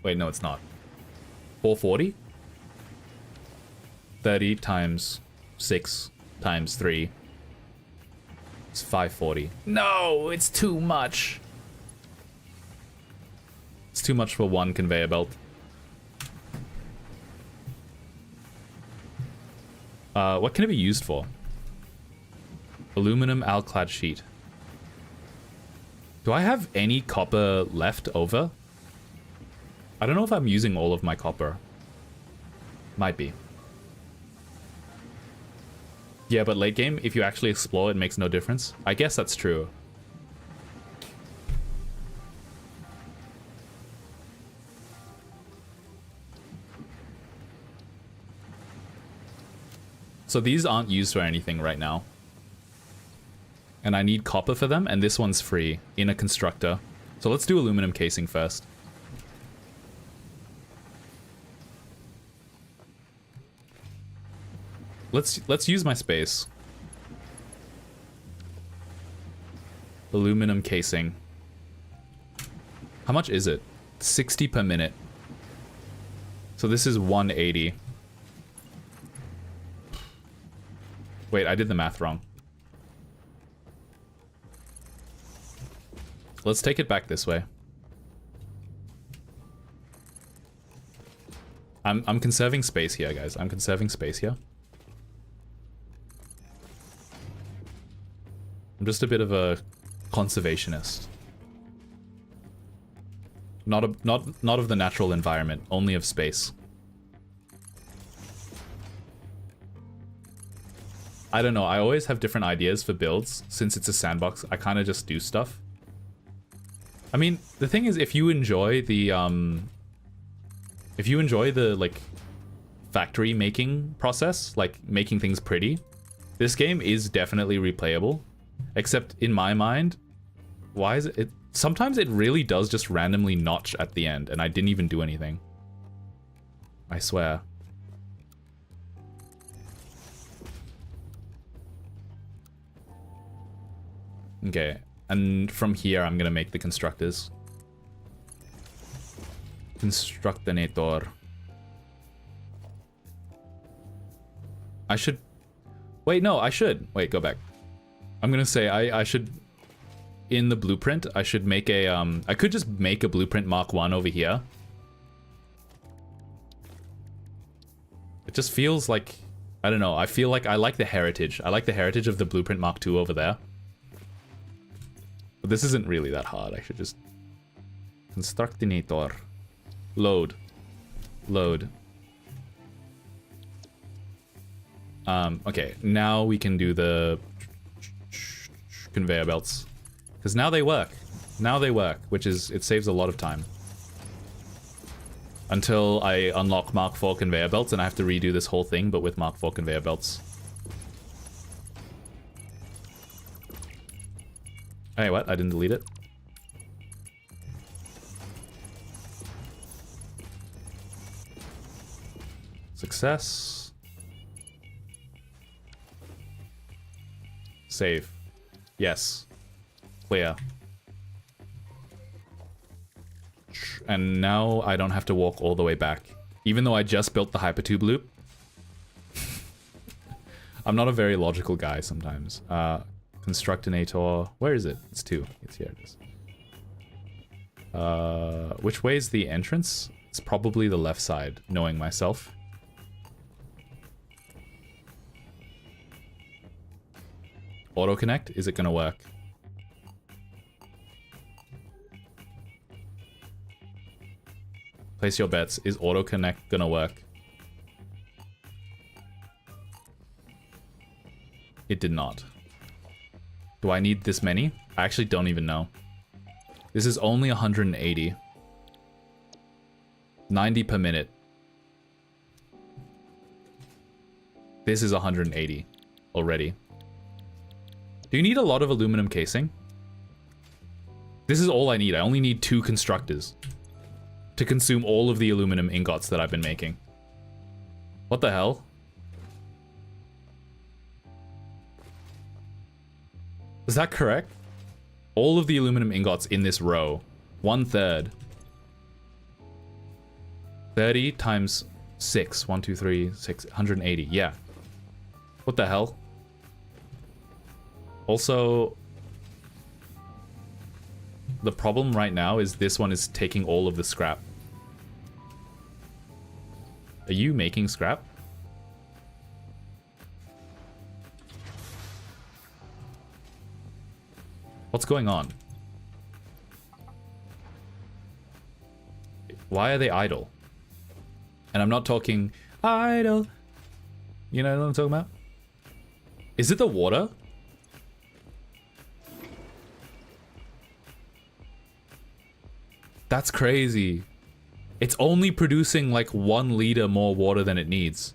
Speaker 1: Wait, no, it's not. 440? 30 times 6 times 3. It's 540. No, it's too much. It's too much for one conveyor belt. What can it be used for? Aluminum alclad sheet. Do I have any copper left over? I don't know if I'm using all of my copper. Might be. Yeah, but late game, if you actually explore, it makes no difference. I guess that's true. So these aren't used for anything right now. And I need copper for them, and this one's free in a constructor. So let's do aluminum casing first. Let's use my space. Aluminum casing. How much is it? 60 per minute. So this is 180. Wait, I did the math wrong. Let's take it back this way. I'm conserving space here, guys. I'm conserving space here. I'm just a bit of a conservationist. Not of the natural environment, only of space. I don't know, I always have different ideas for builds. Since it's a sandbox, I kind of just do stuff. I mean, the thing is, if you enjoy the like factory making process, like making things pretty, this game is definitely replayable. Except in my mind, why is it? Sometimes it really does just randomly notch at the end, and I didn't even do anything. I swear. Okay, and from here I'm gonna make the constructors. Constructinator. I should... Wait, no, I should. Wait, go back. I'm gonna say I should... In the blueprint, I should make a... I could just make a blueprint Mark 1 over here. It just feels like... I don't know, I feel like I like the heritage. I like the heritage of the blueprint Mark 2 over there. But this isn't really that hard. I should just Constructinator. Load. Load. Okay, now we can do the conveyor belts. Because now they work. Now they work, which is, it saves a lot of time. Until I unlock Mark IV conveyor belts and I have to redo this whole thing, but with Mark IV conveyor belts. Hey, what? I didn't delete it. Success. Save. Yes. Clear. And now I don't have to walk all the way back. Even though I just built the hypertube loop. I'm not a very logical guy sometimes. Constructinator. Where is it? It's 2. It's here. It is. Which way is the entrance? It's probably the left side, knowing myself. Auto connect? Is it gonna work? Place your bets. Is auto connect gonna work? It did not. Do I need this many? I actually don't even know. This is only 180. 90 per minute. This is 180 already. Do you need a lot of aluminum casing? This is all I need. I only need 2 constructors to consume all of the aluminum ingots that I've been making. What the hell? Is that correct? All of the aluminum ingots in this row. 1/3. 30 times 6. 1, 2, 3, 6. 180. Yeah. What the hell? Also, the problem right now is this one is taking all of the scrap. Are you making scrap? What's going on? Why are they idle? And I'm not talking idle. You know what I'm talking about? Is it the water? That's crazy. It's only producing like 1 liter more water than it needs.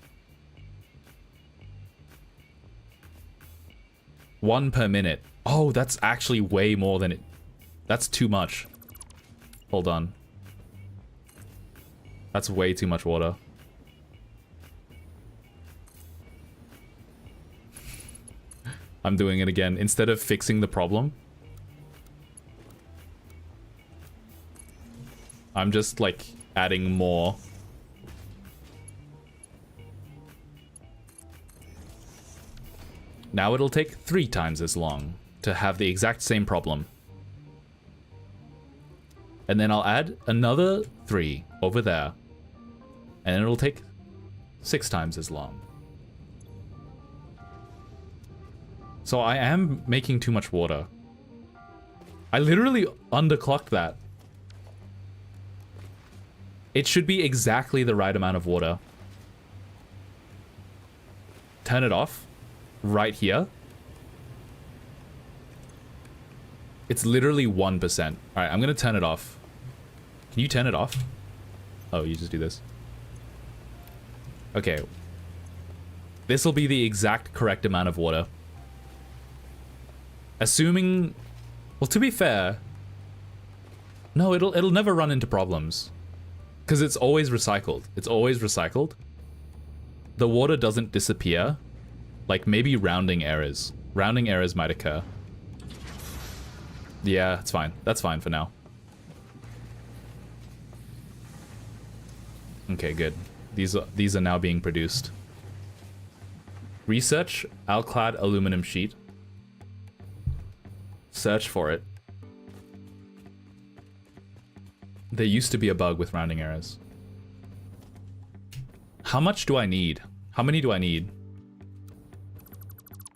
Speaker 1: 1 per minute. Oh, that's actually way more than it... That's too much. Hold on. That's way too much water. I'm doing it again. Instead of fixing the problem, I'm just like adding more. Now it'll take 3 times as long to have the exact same problem. And then I'll add another 3 over there. And it'll take 6 times as long. So I am making too much water. I literally underclocked that. It should be exactly the right amount of water. Turn it off. Right here. It's literally 1%. Alright, I'm gonna turn it off. Can you turn it off? Oh, you just do this. Okay. This will be the exact correct amount of water. Assuming... Well, to be fair... No, it'll never run into problems. Because it's always recycled. It's always recycled. The water doesn't disappear. Like, maybe rounding errors. Rounding errors might occur. Yeah, it's fine. That's fine for now. Okay, good. These are now being produced. Research alclad aluminum sheet. Search for it. There used to be a bug with rounding errors. How much do I need? How many do I need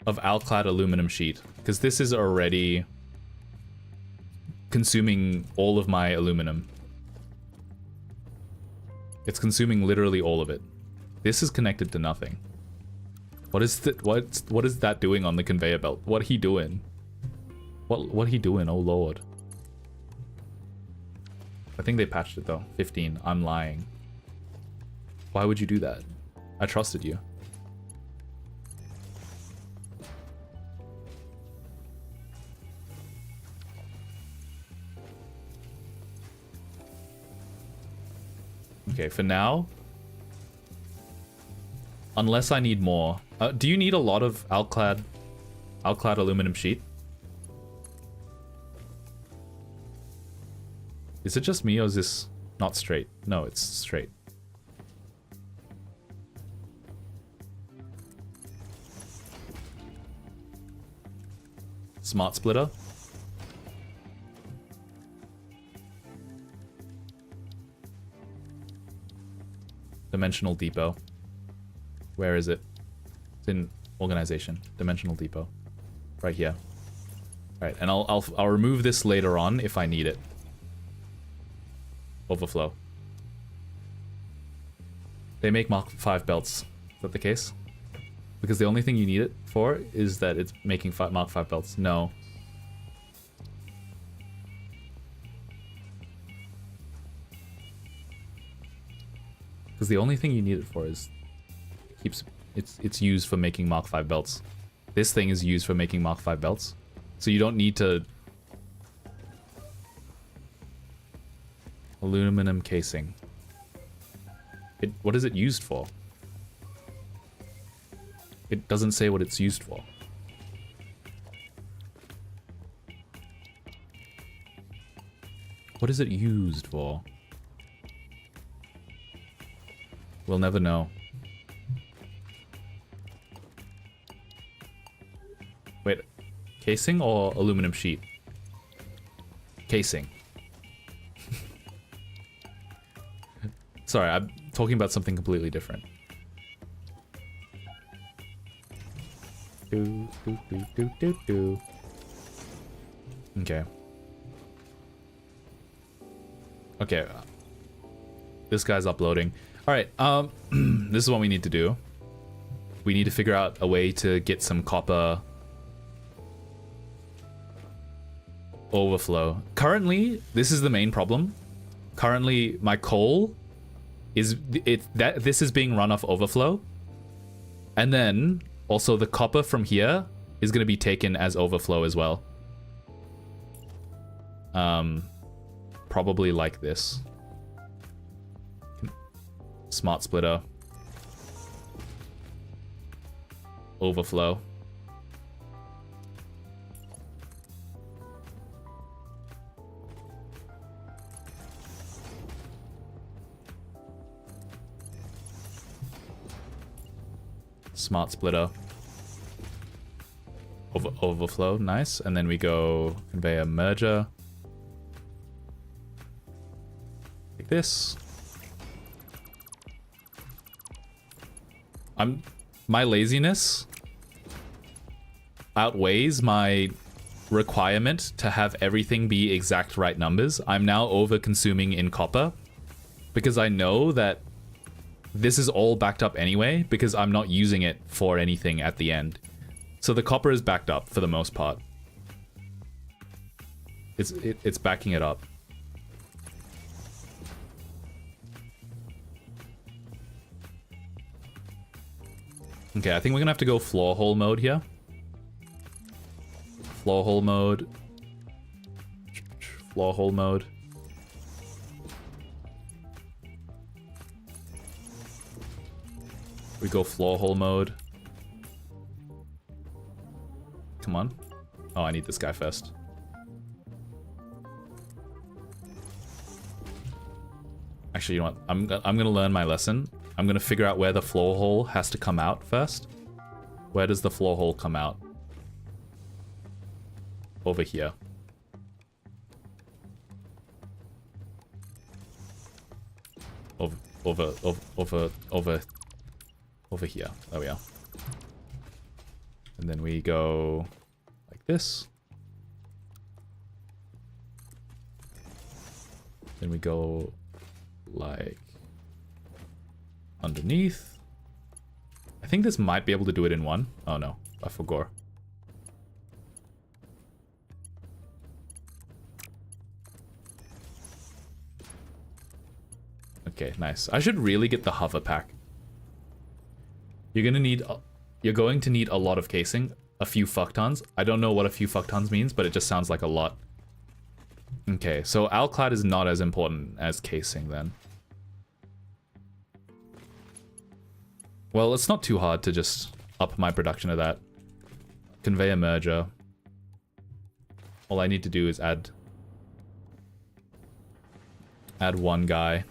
Speaker 1: of alclad aluminum sheet? Because this is already consuming all of my aluminum. It's consuming literally all of it. This is connected to nothing. What is that doing on the conveyor belt? What he doing? What he doing? Oh lord. I think they patched it though. 15. I'm lying. Why would you do that? I trusted you. Okay, for now, unless I need more. Do you need a lot of alclad aluminum sheet? Is it just me or is this not straight? No, it's straight. Smart splitter. Dimensional depot. Where is it? It's in organization. Dimensional depot. Right here. Right, and I'll remove this later on if I need it. Overflow. They make Mark 5 belts. Is that the case? Because the only thing you need it for is that it's making Mark 5 belts. No. Because the only thing you need it for is it's used for making Mark 5 belts. This thing is used for making Mark 5 belts. So you don't need to... Aluminum casing. What is it used for? It doesn't say what it's used for. What is it used for? We'll never know. Wait, casing or aluminum sheet? Casing. Sorry, I'm talking about something completely different. Okay. Okay. This guy's uploading. Alright, this is what we need to do. We need to figure out a way to get some copper overflow. Currently, this is the main problem. Currently, my coal is this is being run off overflow. And then also the copper from here is going to be taken as overflow as well. Probably like this. Smart splitter. Overflow. Smart splitter. Overflow, nice. And then we go conveyor merger. Like this. My laziness outweighs my requirement to have everything be exact right numbers. I'm now over consuming in copper because I know that this is all backed up anyway because I'm not using it for anything at the end. So the copper is backed up for the most part. It's backing it up. Okay, I think we're gonna have to go floor hole mode here. Floor hole mode. Floor hole mode. We go floor hole mode. Come on. Oh, I need this guy first. Actually, you know what? I'm gonna learn my lesson. I'm gonna figure out where the floor hole has to come out first. Where does the floor hole come out? Over here. Over here. There we are. And then we go like this. Then we go like underneath. I think this might be able to do it in one. Oh no, I forgot. Okay, nice. I should really get the hover pack. You're going to need a lot of casing, a few fuck tons. I don't know what a few fuck tons means, but it just sounds like a lot. Okay, so Alclad is not as important as casing then. Well, it's not too hard to just up my production of that. Conveyor merger. All I need to do is add one guy.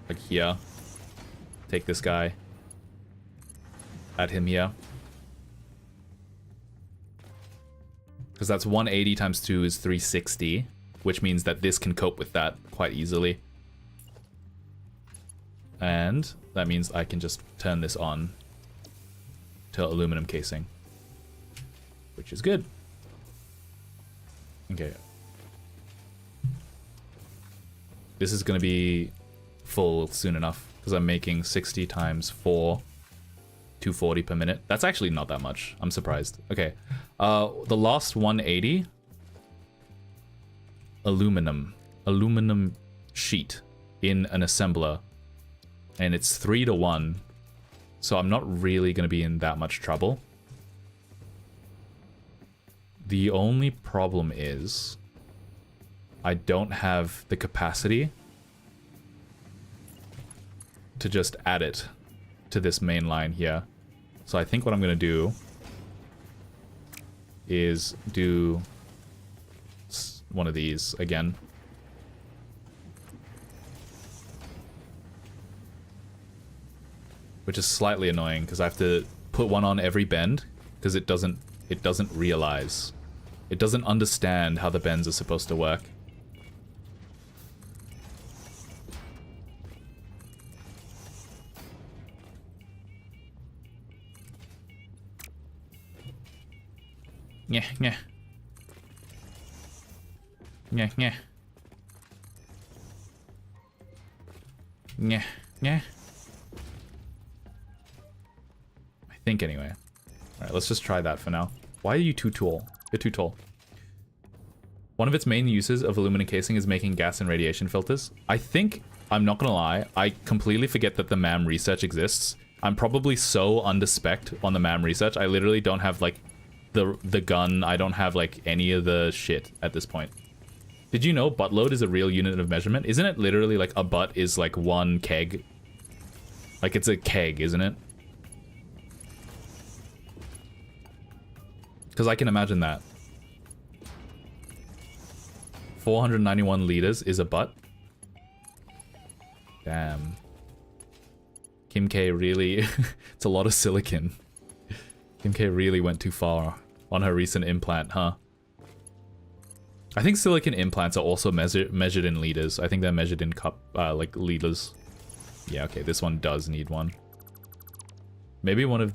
Speaker 1: Like here. Take this guy. Add him here. Because that's 180 times 2 is 360, which means that this can cope with that quite easily. And that means I can just turn this on to aluminum casing, which is good. Okay. This is going to be full soon enough because I'm making 60 times 4, 240 per minute. That's actually not that much. I'm surprised. Okay. The last 180 aluminum sheet in an assembler, and it's 3-to-1, so I'm not really going to be in that much trouble. The only problem is I don't have the capacity to just add it to this main line here. So I think what I'm going to do is do one of these again. Which is slightly annoying because I have to put one on every bend because it doesn't realize. It doesn't understand how the bends are supposed to work. Yeah, yeah. Yeah, yeah. Yeah, yeah. I think anyway. Alright, let's just try that for now. Why are you too tall? You're too tall. One of its main uses of aluminum casing is making gas and radiation filters. I think, I'm not gonna lie, I completely forget that the MAM research exists. I'm probably so under-spec'd on the MAM research. I literally don't have, like, the gun. I don't have, like, any of the shit at this point. Did you know butt load is a real unit of measurement? Isn't it literally, like, a butt is, like, one keg? Like, it's a keg, isn't it? Because I can imagine that. 491 liters is a butt. Damn. Kim K really... it's a lot of silicon. Kim K really went too far on her recent implant, huh? I think silicon implants are also measured in liters. I think they're measured in like liters. Yeah, okay, this one does need one. Maybe one of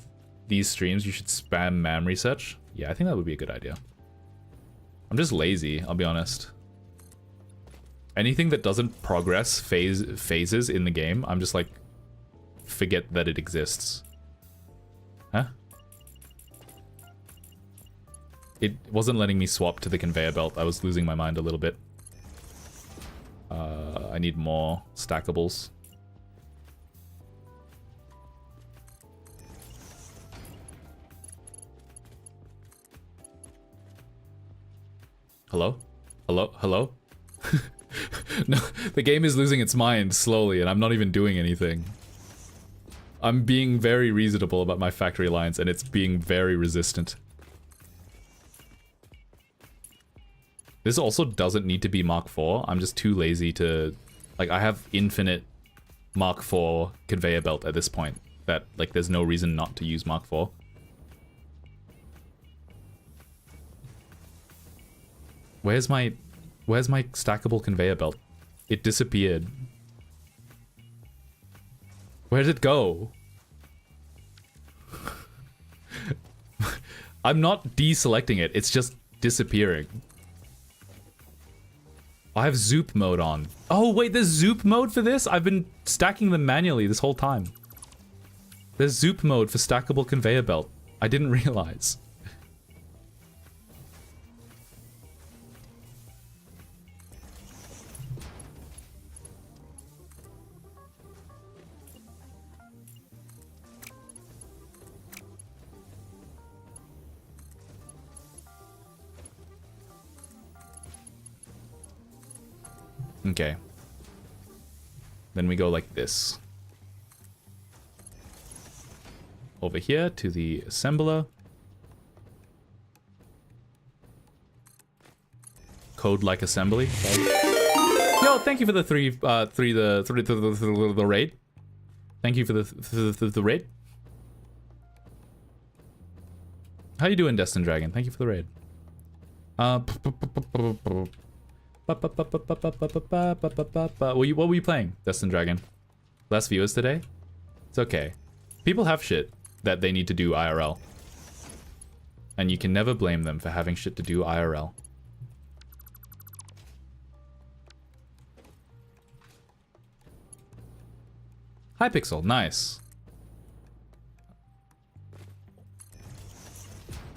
Speaker 1: these streams you should spam MAM research. Yeah, I think that would be a good idea. I'm just lazy, I'll be honest. Anything that doesn't progress phases in the game, I'm just like, forget that it exists. Huh? It wasn't letting me swap to the conveyor belt. I was losing my mind a little bit. I need more stackables. Hello? Hello? Hello? No, the game is losing its mind slowly and I'm not even doing anything. I'm being very reasonable about my factory lines and it's being very resistant. This also doesn't need to be Mark IV. I'm just too lazy to... Like, I have infinite Mark IV conveyor belt at this point. That, like, there's no reason not to use Mark IV. Where's my stackable conveyor belt? It disappeared. Where did it go? I'm not deselecting it, it's just disappearing. I have Zoop mode on. Oh, wait, there's Zoop mode for this? I've been stacking them manually this whole time. There's Zoop mode for stackable conveyor belt. I didn't realize. Okay. Then we go like this. Over here to the assembler. Code like assembly. Yo, thank you for the the raid. Thank you for the raid. How you doing, Destin Dragon? Thank you for the raid. What were you playing, Destin Dragon? Less viewers today? It's okay. People have shit that they need to do IRL. And you can never blame them for having shit to do IRL. Hypixel, nice.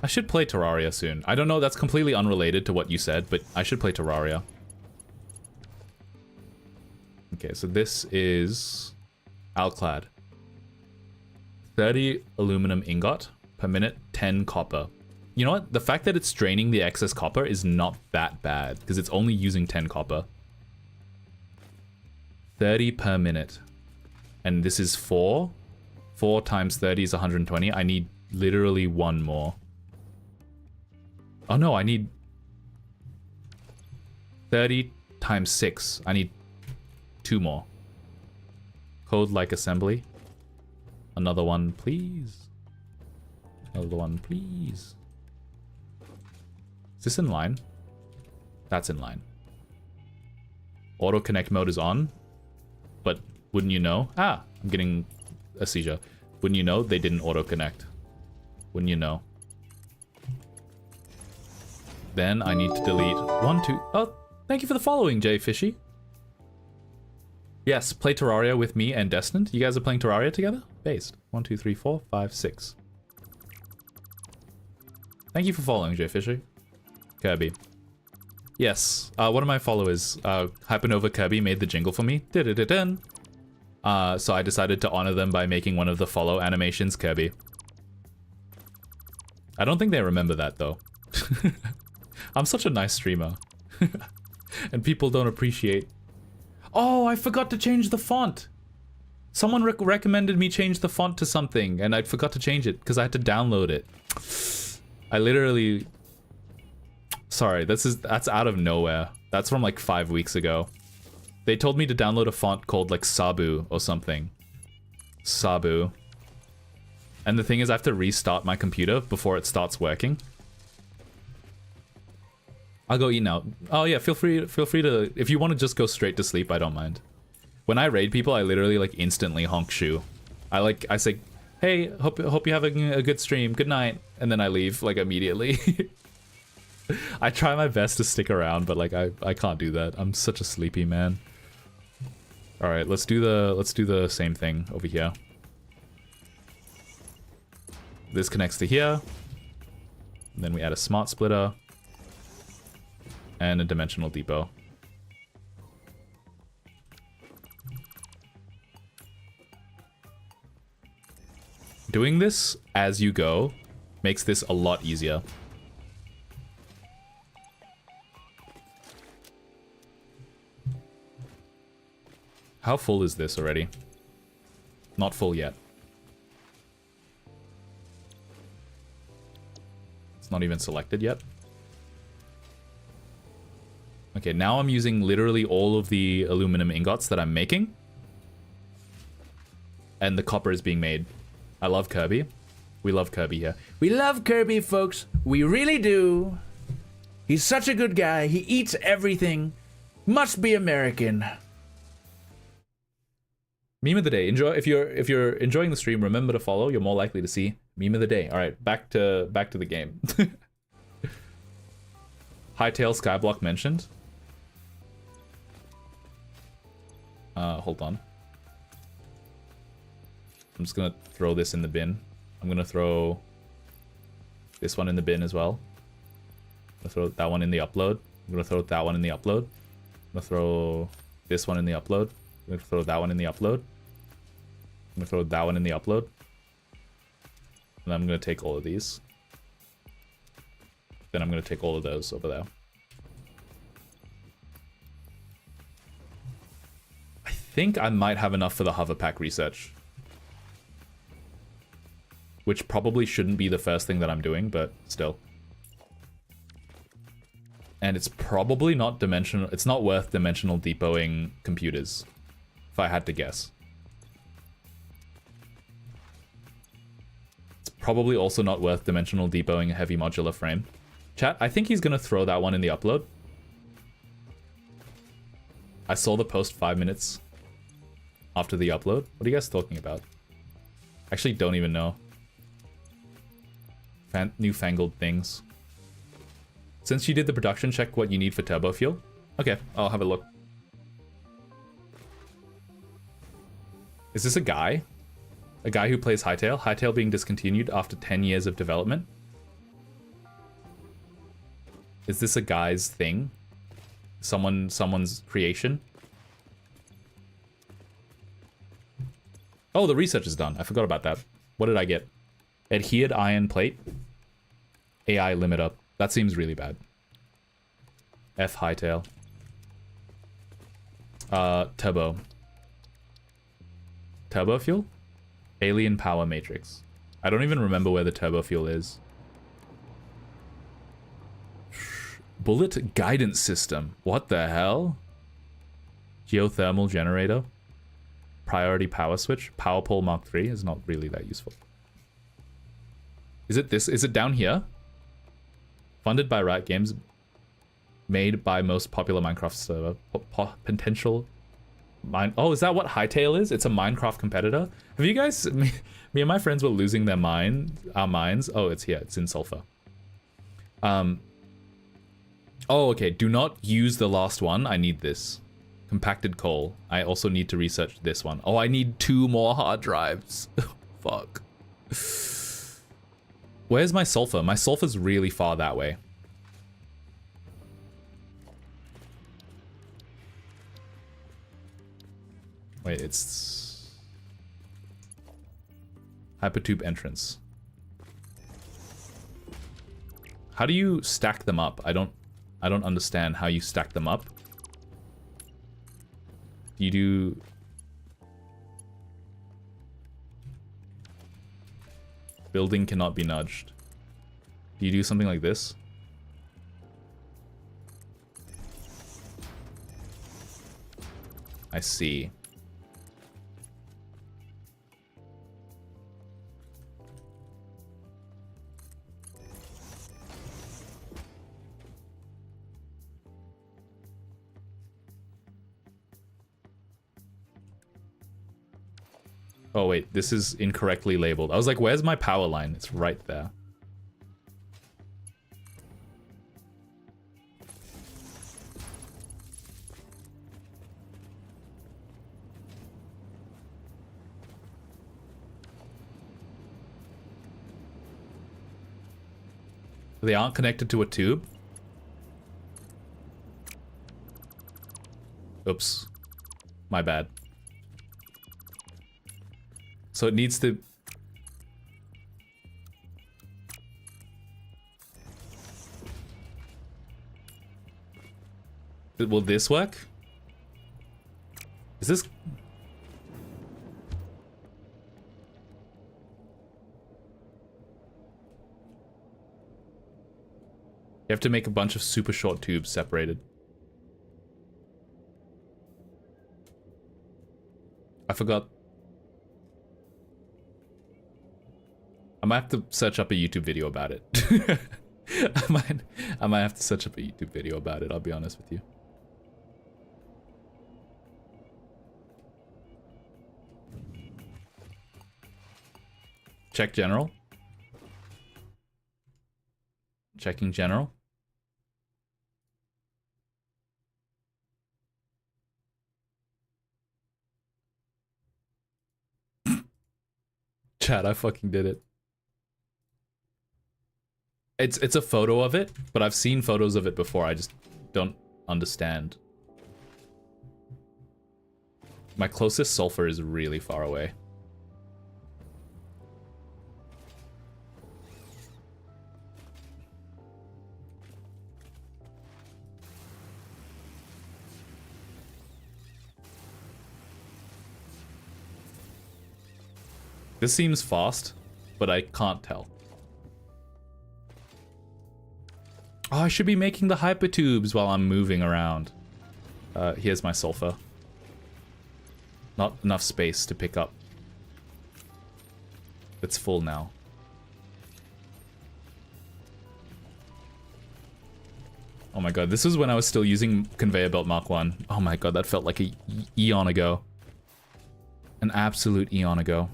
Speaker 1: I should play Terraria soon. I don't know, that's completely unrelated to what you said, but I should play Terraria. Okay, so this is Alclad. 30 aluminum ingot per minute, 10 copper. You know what? The fact that it's draining the excess copper is not that bad, because it's only using 10 copper. 30 per minute. And this is 4. 4 times 30 is 120. I need literally one more. Oh no, I need 30 times 6. I need 2 more. Code like assembly. Another one, please. Another one, please. Is this in line? That's in line. Auto connect mode is on. But wouldn't you know? Ah, I'm getting a seizure. Wouldn't you know? They didn't auto connect. Wouldn't you know? Then I need to delete 1, 2. Oh, thank you for the following, Jay Fishy. Yes, play Terraria with me and Destined. You guys are playing Terraria together? Based. 1, 2, 3, 4, 5, 6. Thank you for following, Jay Fisher. Kirby. Yes, one of my followers, Hypernova Kirby, made the jingle for me. So I decided to honor them by making one of the follow animations Kirby. I don't think they remember that, though. I'm such a nice streamer. And people don't appreciate... Oh, I forgot to change the font. Someone recommended me change the font to something, and I forgot to change it because I had to download it. I literally... Sorry, that's out of nowhere. That's from like 5 weeks ago. They told me to download a font called like Sabu or something. Sabu. And the thing is, I have to restart my computer before it starts working. I'll go eat now. Oh yeah, feel free to, if you want to just go straight to sleep, I don't mind. When I raid people, I literally like instantly honk shoe. I say, hey, hope you're having a good stream, good night, and then I leave like immediately. I try my best to stick around, but like I can't do that. I'm such a sleepy man. All right, let's do the same thing over here. This connects to here. And then we add a smart splitter. And a dimensional depot. Doing this as you go makes this a lot easier. How full is this already? Not full yet. It's not even selected yet. Okay, now I'm using literally all of the aluminum ingots that I'm making. And the copper is being made. I love Kirby. We love Kirby here.
Speaker 3: We love Kirby, folks. We really do. He's such a good guy. He eats everything. Must be American.
Speaker 1: Meme of the day. Enjoy if you're enjoying the stream, remember to follow. You're more likely to see meme of the day. All right, back to the game. Hightail Skyblock mentioned. Hold on. I'm just gonna throw this in the bin. I'm gonna throw this one in the bin as well. I'm gonna throw that one in the upload. I'm gonna throw that one in the upload. I'm gonna throw this one in the upload. I'm gonna throw that one in the upload. I'm gonna throw that one in the upload. And I'm gonna take all of these. Then I'm gonna take all of those over there. I think I might have enough for the hover pack research. Which probably shouldn't be the first thing that I'm doing, but still. And it's probably not dimensional. It's not worth dimensional depoting computers, if I had to guess. It's probably also not worth dimensional depoting a heavy modular frame. Chat, I think he's gonna throw that one in the upload. I saw the post 5 minutes after the upload. What are you guys talking about? Actually, don't even know. Newfangled things. Since you did the production, check what you need for turbo fuel. Okay, I'll have a look. Is this a guy? A guy who plays Hytale? Hytale being discontinued after 10 years of development? Is this a guy's thing? Someone's creation? Oh, the research is done. I forgot about that. What did I get? Adhered iron plate. AI limit up. That seems really bad. F Hytale. Turbo. Turbo fuel? Alien power matrix. I don't even remember where the turbo fuel is. Bullet guidance system. What the hell? Geothermal generator. Priority power switch. Power pole Mark III is not really that useful. Is it this? Is it down here? Funded by Riot Games. Made by most popular Minecraft server. Potential. Oh, is that what Hytale is? It's a Minecraft competitor? Have you guys... Me and my friends were losing our minds. Oh, it's here. It's in sulfur. Oh, okay. Do not use the last one. I need this. Compacted coal. I also need to research this one. Oh, I need 2 more hard drives. Fuck. Where's my sulfur? My sulfur's really far that way. Wait, it's... Hypertube entrance. How do you stack them up? I don't understand how you stack them up. You do... Building cannot be nudged. Do you do something like this? I see. Oh wait, this is incorrectly labeled. I was like, where's my power line? It's right there. They aren't connected to a tube? Oops. My bad. So it needs to... Will this work? Is this... You have to make a bunch of super short tubes separated. I forgot. I might have to search up a YouTube video about it. I might have to search up a YouTube video about it, I'll be honest with you. Check general. Checking general. Chat, I fucking did it. It's a photo of it, but I've seen photos of it before. I just don't understand. My closest sulfur is really far away. This seems fast, but I can't tell. Oh, I should be making the hypertubes while I'm moving around. Here's my sulfur. Not enough space to pick up. It's full now. Oh my god, this was when I was still using Conveyor Belt Mark 1. Oh my god, that felt like a eon ago. An absolute eon ago.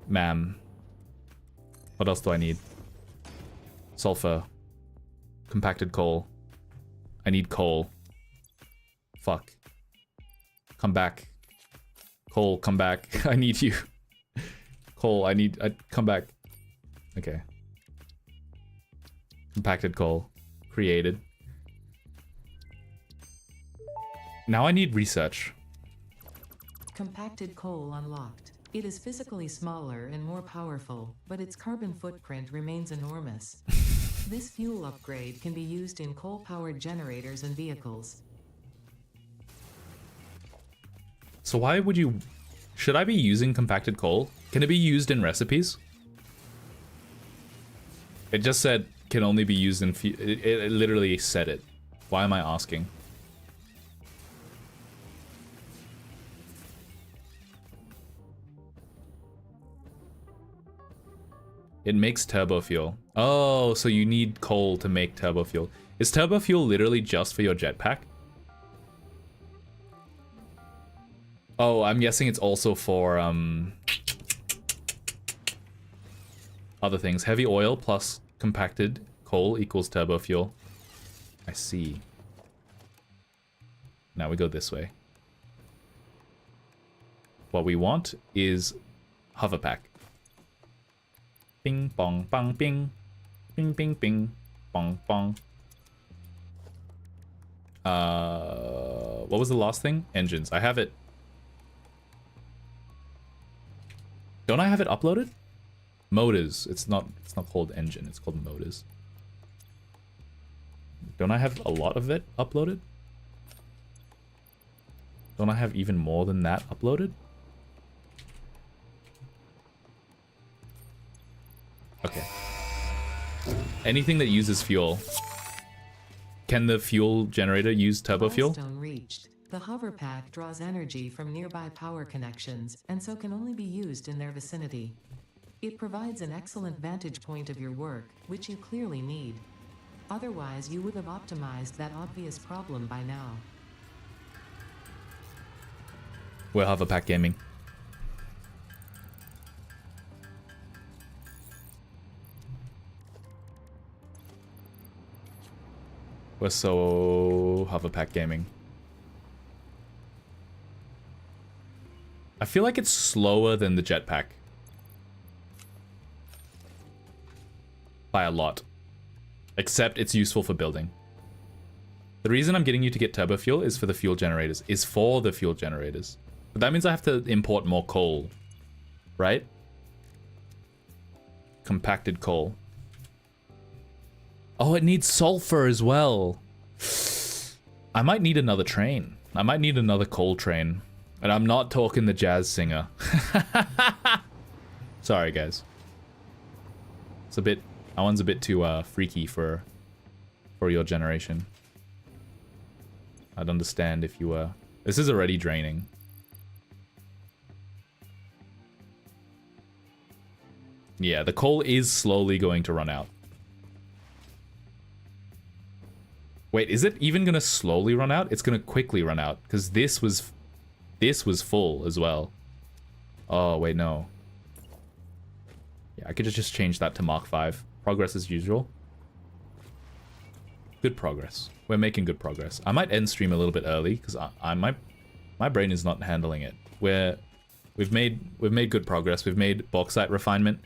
Speaker 1: Ma'am. What else do I need? Sulfur. Compacted coal. I need coal. Fuck. Come back. Coal, come back. I need you. Coal, come back. Okay. Compacted coal. Created. Now I need research.
Speaker 2: Compacted coal unlocked. It is physically smaller and more powerful, but its carbon footprint remains enormous. This fuel upgrade can be used in coal-powered generators and vehicles.
Speaker 1: So why would you... Should I be using compacted coal? Can it be used in recipes? It just said can only be used in... It literally said it. Why am I asking? It makes turbo fuel. Oh, so you need coal to make turbo fuel. Is turbo fuel literally just for your jetpack? Oh, I'm guessing it's also for other things. Heavy oil plus compacted coal equals turbo fuel. I see. Now we go this way. What we want is hover pack. Bing, bong, bang, bing. Bing, bing, bing. Bong, bong. What was the last thing? Engines. I have it. Don't I have it uploaded? Motors. It's not called engine. It's called motors. Don't I have a lot of it uploaded? Don't I have even more than that uploaded? Okay. Anything that uses fuel. Can the fuel generator use turbo fuel?
Speaker 2: Milestone reached. The hover pack draws energy from nearby power connections, and so can only be used in their vicinity. It provides an excellent vantage point of your work, which you clearly need. Otherwise, you would have optimized that obvious problem by now.
Speaker 1: We're hover pack gaming. We're so hoverpack gaming. I feel like it's slower than the jetpack. By a lot. Except it's useful for building. The reason I'm getting you to get turbo fuel is for the fuel generators. But that means I have to import more coal. Right? Compacted coal. Oh, it needs sulfur as well. I might need another train. I might need another coal train. And I'm not talking the jazz singer. Sorry, guys. It's a bit... That one's a bit too freaky for your generation. I'd understand if you were... This is already draining. Yeah, the coal is slowly going to run out. Wait, is it even gonna slowly run out? It's gonna quickly run out, because this was full as well. Oh, wait, no. Yeah, I could just change that to Mark 5. Progress as usual. Good progress. We're making good progress. I might end stream a little bit early, because my brain is not handling it. We've made good progress. We've made bauxite refinement.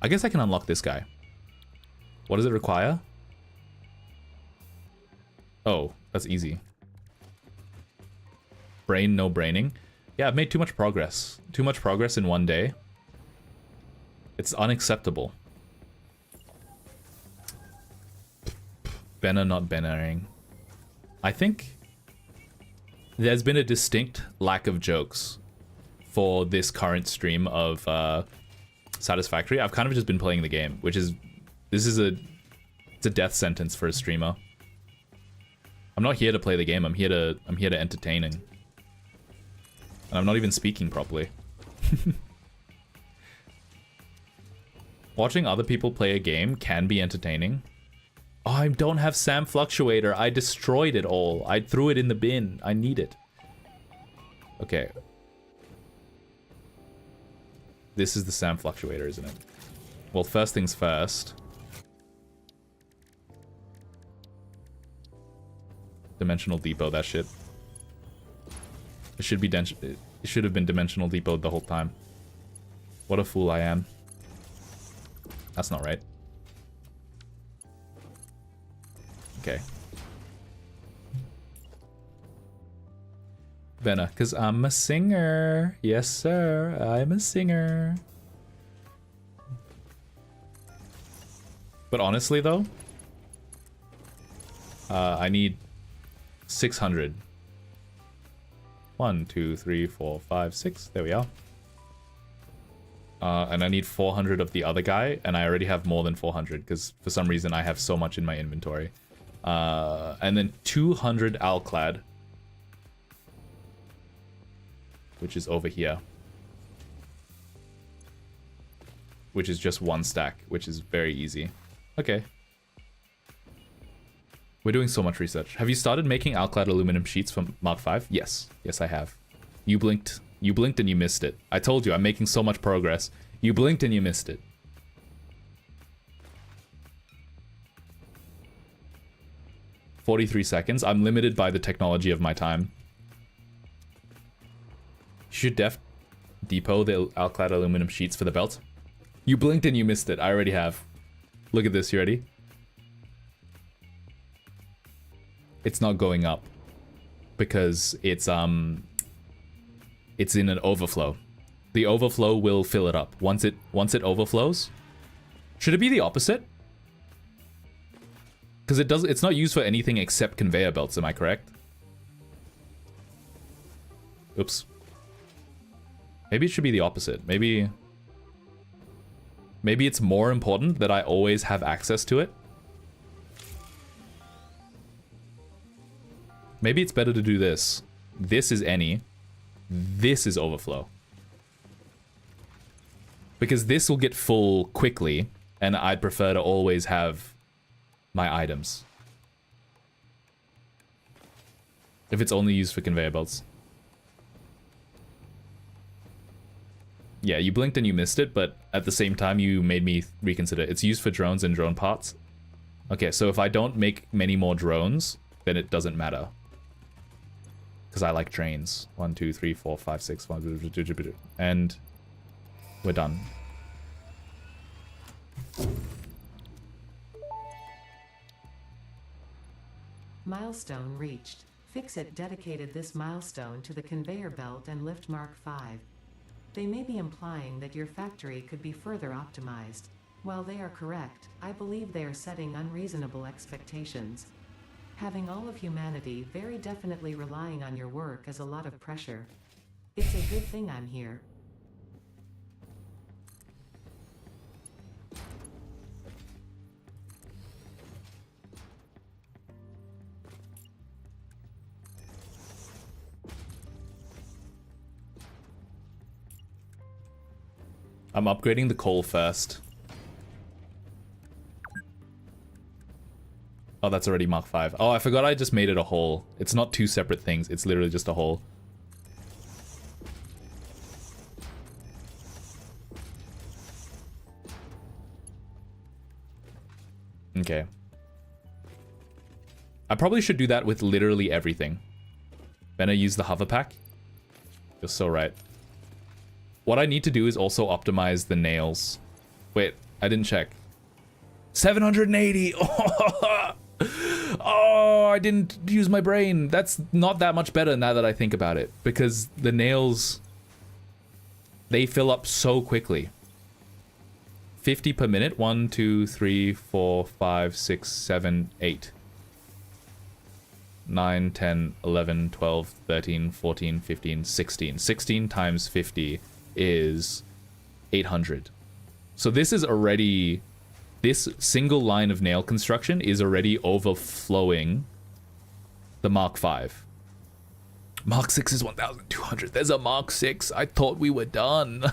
Speaker 1: I guess I can unlock this guy. What does it require? Oh, that's easy. Brain, no braining. Yeah, I've made too much progress. Too much progress in one day. It's unacceptable. Benner not bennering. I think there's been a distinct lack of jokes for this current stream of Satisfactory. I've kind of just been playing the game, which is it's a death sentence for a streamer. I'm not here to play the game. I'm here to entertain, and I'm not even speaking properly. Watching other people play a game can be entertaining. Oh, I don't have Sam Fluctuator. I destroyed it all. I threw it in the bin. I need it. Okay. This is the Sam Fluctuator, isn't it? Well, first things first. Dimensional Depot, that shit. It should be it should have been Dimensional Depot the whole time. What a fool I am. That's not right. Okay. Venna, because I'm a singer. Yes, sir. I'm a singer. But honestly, though, I need 600. 1, 2, 3, 4, 5, 6. There we are. And I need 400 of the other guy, and I already have more than 400, because for some reason I have so much in my inventory. And then 200 Alclad, which is over here. Which is just one stack, which is very easy. Okay. We're doing so much research. Have you started making Alclad aluminum sheets from Mark 5? Yes. Yes, I have. You blinked. You blinked and you missed it. I told you, I'm making so much progress. You blinked and you missed it. $43. I'm limited by the technology of my time. You should depot the Alclad aluminum sheets for the belt. You blinked and you missed it. I already have. Look at this. You ready? It's not going up because it's in an overflow. The overflow will fill it up. Once it overflows. Should it be the opposite? Because it's not used for anything except conveyor belts, am I correct? Oops. Maybe it should be the opposite. Maybe it's more important that I always have access to it. Maybe it's better to do this. This is any. This is overflow. Because this will get full quickly, and I'd prefer to always have my items. If it's only used for conveyor belts. Yeah, you blinked and you missed it, but at the same time you made me reconsider. It's used for drones and drone parts. Okay, so if I don't make many more drones, then it doesn't matter. Because I like trains. 1, 2, 3, 4, 5, 6, 1, and we're done.
Speaker 2: Milestone reached. Fixit dedicated this milestone to the conveyor belt and lift Mark 5. They may be implying that your factory could be further optimized. While they are correct, I believe they are setting unreasonable expectations. Having all of humanity very definitely relying on your work is a lot of pressure. It's a good thing I'm here.
Speaker 1: I'm upgrading the coal first. Oh, that's already Mark 5. Oh, I forgot I just made it a hole. It's not two separate things. It's literally just a hole. Okay. I probably should do that with literally everything. Better use the hover pack. You're so right. what I need to do is also optimize the nails. Wait, I didn't check. 780. Oh, I didn't use my brain. That's not that much better now that I think about it, because the nails, they fill up so quickly. 50 per minute. 1, 2, 3, 4, 5, 6, 7, 8. 9, 10, 11, 12, 13, 14, 15, 16. 16 times 50 is 800. So this is already... This single line of nail construction is already overflowing the Mark 5. Mark 6 is 1,200. There's a Mark 6. I thought we were done.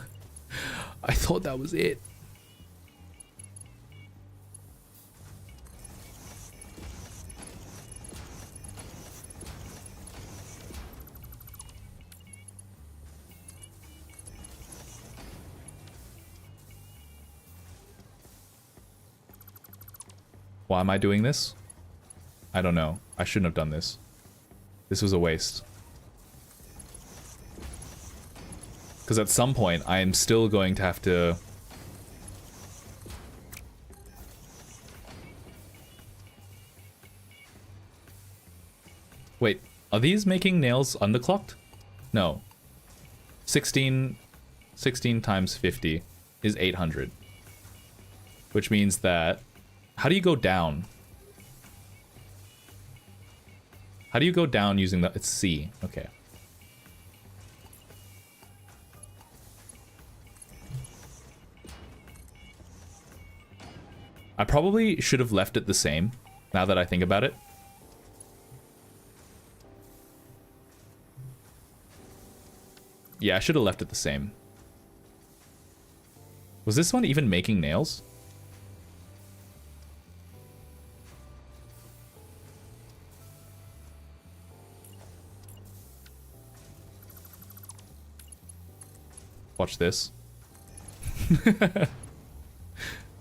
Speaker 1: I thought that was it. Why am I doing this? I don't know. I shouldn't have done this. This was a waste. Because at some point, I am still going to have to... Wait, are these making nails underclocked? No. 16 times 50 is 800. Which means that... How do you go down? How do you go down using the... It's C. Okay. I probably should have left it the same, now that I think about it. Yeah, I should have left it the same. Was this one even making nails? Watch this.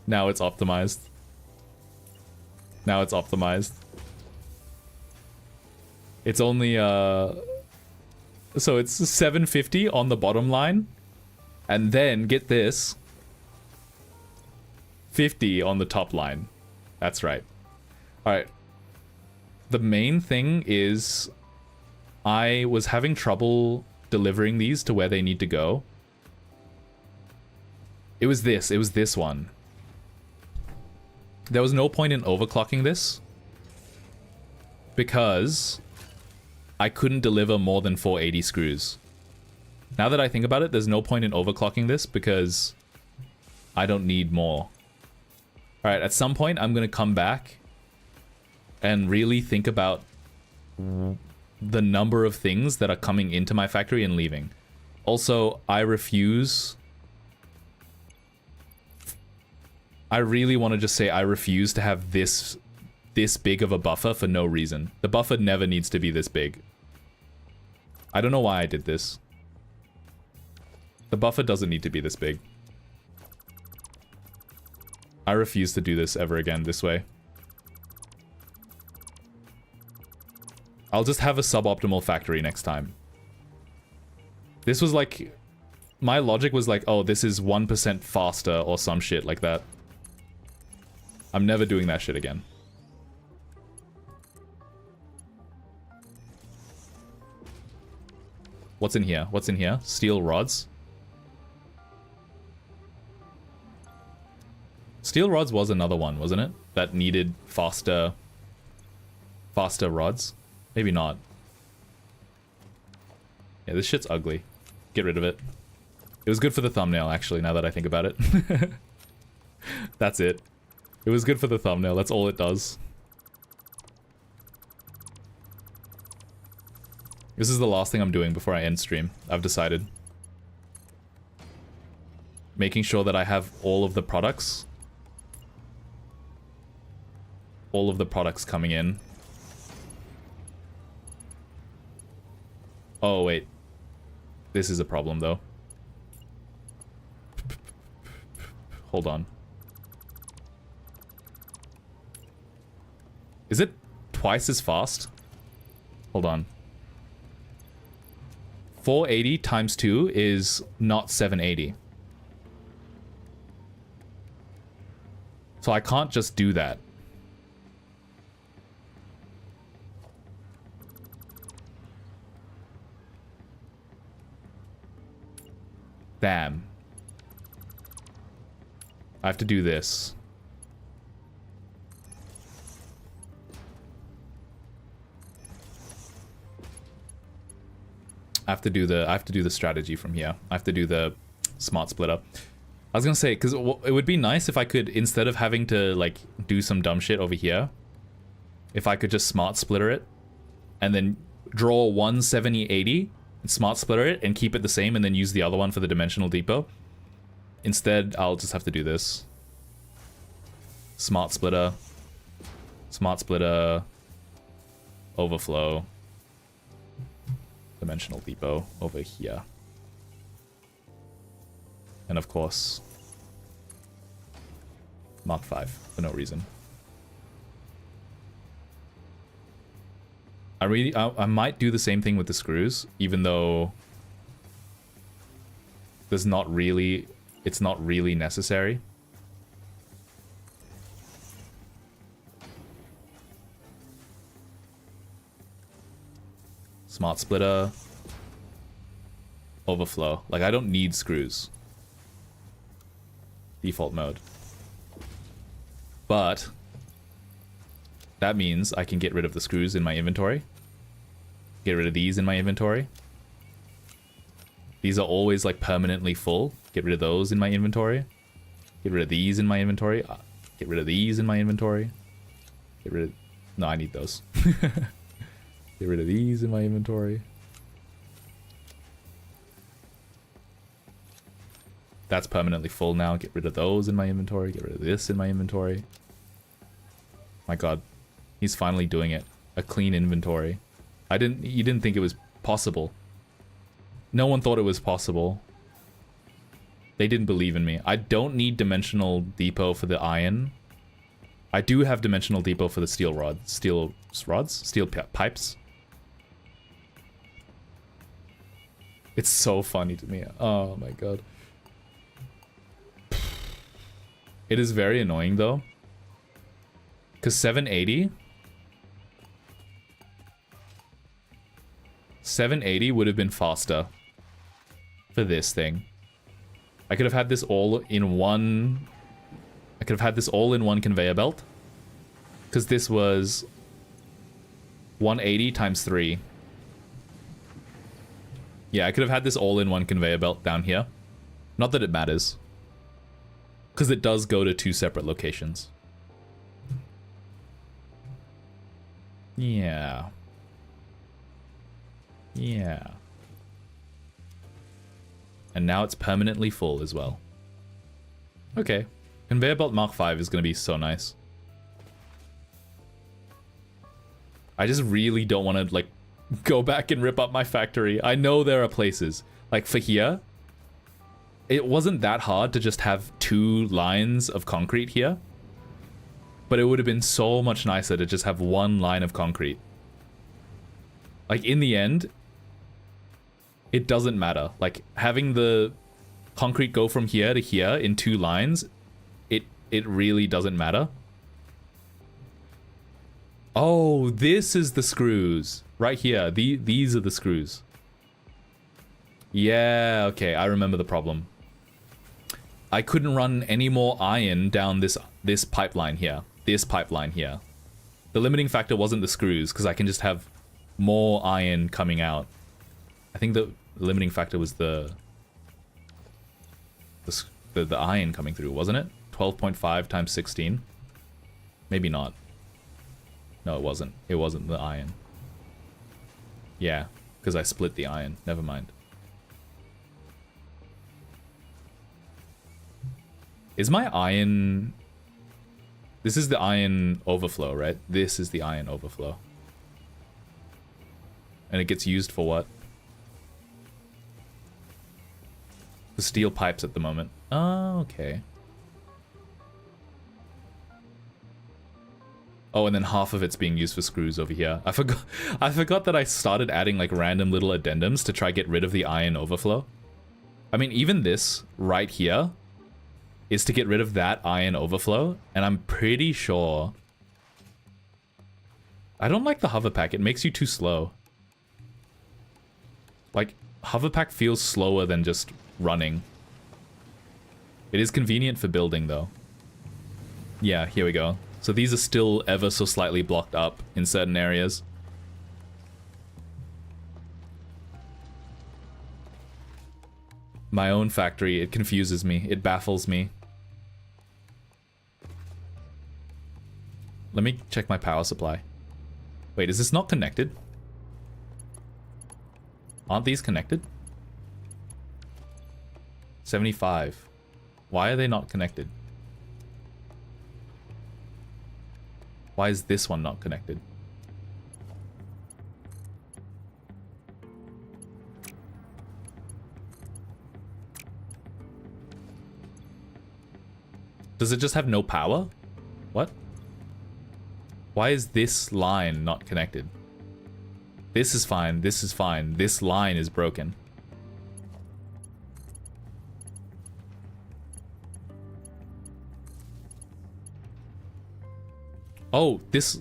Speaker 1: Now it's optimized. Now it's optimized. It's only, so it's 750 on the bottom line. And then, get this, 50 on the top line. That's right. Alright. The main thing is, I was having trouble delivering these to where they need to go. It was this one. There was no point in overclocking this because I couldn't deliver more than 480 screws. Now that I think about it, there's no point in overclocking this because I don't need more. Alright, at some point I'm gonna come back and really think about the number of things that are coming into my factory and leaving. Also, I really want to just say I refuse to have this big of a buffer for no reason. The buffer never needs to be this big. I don't know why I did this. The buffer doesn't need to be this big. I refuse to do this ever again this way. I'll just have a suboptimal factory next time. This was like... My logic was like, oh, this is 1% faster or some shit like that. I'm never doing that shit again. What's in here? What's in here? Steel rods. Steel rods was another one, wasn't it? That needed faster rods. Maybe not. Yeah, this shit's ugly. Get rid of it. It was good for the thumbnail, actually, now that I think about it. That's it. It was good for the thumbnail, that's all it does. This is the last thing I'm doing before I end stream, I've decided. Making sure that I have all of the products. All of the products coming in. Oh, wait. This is a problem, though. Hold on. Is it twice as fast? Hold on. 480 times 2 is not 780. So I can't just do that. Damn. I have to do this. I have to do the strategy from here. I have to do the smart splitter. I was gonna say, because it would be nice if I could, instead of having to like do some dumb shit over here, if I could just smart splitter it and then draw one 7080 and smart splitter it and keep it the same and then use the other one for the dimensional depot. Instead, I'll just have to do this. Smart splitter, overflow, dimensional depot over here. And of course, Mark 5 for no reason. I might do the same thing with the screws, even though it's not really necessary. Smart splitter, overflow. Like, I don't need screws. Default mode. But that means I can get rid of the screws in my inventory. Get rid of these in my inventory. These are always like permanently full. Get rid of those in my inventory. Get rid of these in my inventory. Get rid of these in my inventory. Get rid of... No, I need those. Get rid of these in my inventory. That's permanently full now. Get rid of those in my inventory. Get rid of this in my inventory. My god. He's finally doing it. A clean inventory. You didn't think it was possible. No one thought it was possible. They didn't believe in me. I don't need dimensional depot for the iron. I do have dimensional depot for the steel pipes. It's so funny to me. Oh my god. It is very annoying though. Because 780 would have been faster for this thing. I could have had this all in one... I could have had this all in one conveyor belt. Because this was 180 times 3. Yeah, I could have had this all in one conveyor belt down here. Not that it matters. Because it does go to 2 separate locations. Yeah. Yeah. And now it's permanently full as well. Okay. Conveyor belt Mark 5 is going to be so nice. I just really don't want to, like, go back and rip up my factory. I know there are places. Like, for here, it wasn't that hard to just have 2 lines of concrete here. But it would have been so much nicer to just have 1 line of concrete. Like, in the end, it doesn't matter. Like, having the concrete go from here to here in 2 lines, it really doesn't matter. Oh, this is the screws. Right here. These are the screws. Yeah, okay, I remember the problem. I couldn't run any more iron down this pipeline here. This pipeline here. The limiting factor wasn't the screws, because I can just have more iron coming out. I think the limiting factor was the iron coming through, wasn't it? 12.5 times 16. Maybe not. No, it wasn't. It wasn't the iron. Yeah, because I split the iron. Never mind. Is my iron... This is the iron overflow, right? This is the iron overflow. And it gets used for what? The steel pipes at the moment. Oh, okay. Oh, and then half of it's being used for screws over here. I forgot that I started adding like random little addendums to try get rid of the iron overflow. I mean, even this right here is to get rid of that iron overflow, and I'm pretty sure... I don't like the hover pack. It makes you too slow. Like, hover pack feels slower than just running. It is convenient for building, though. Yeah, here we go. So these are still ever so slightly blocked up in certain areas. My own factory, it confuses me. It baffles me. Let me check my power supply. Wait, is this not connected? Aren't these connected? 75. Why are they not connected? Why is this one not connected? Does it just have no power? What? Why is this line not connected? This is fine, this is fine. This line is broken. Oh, this...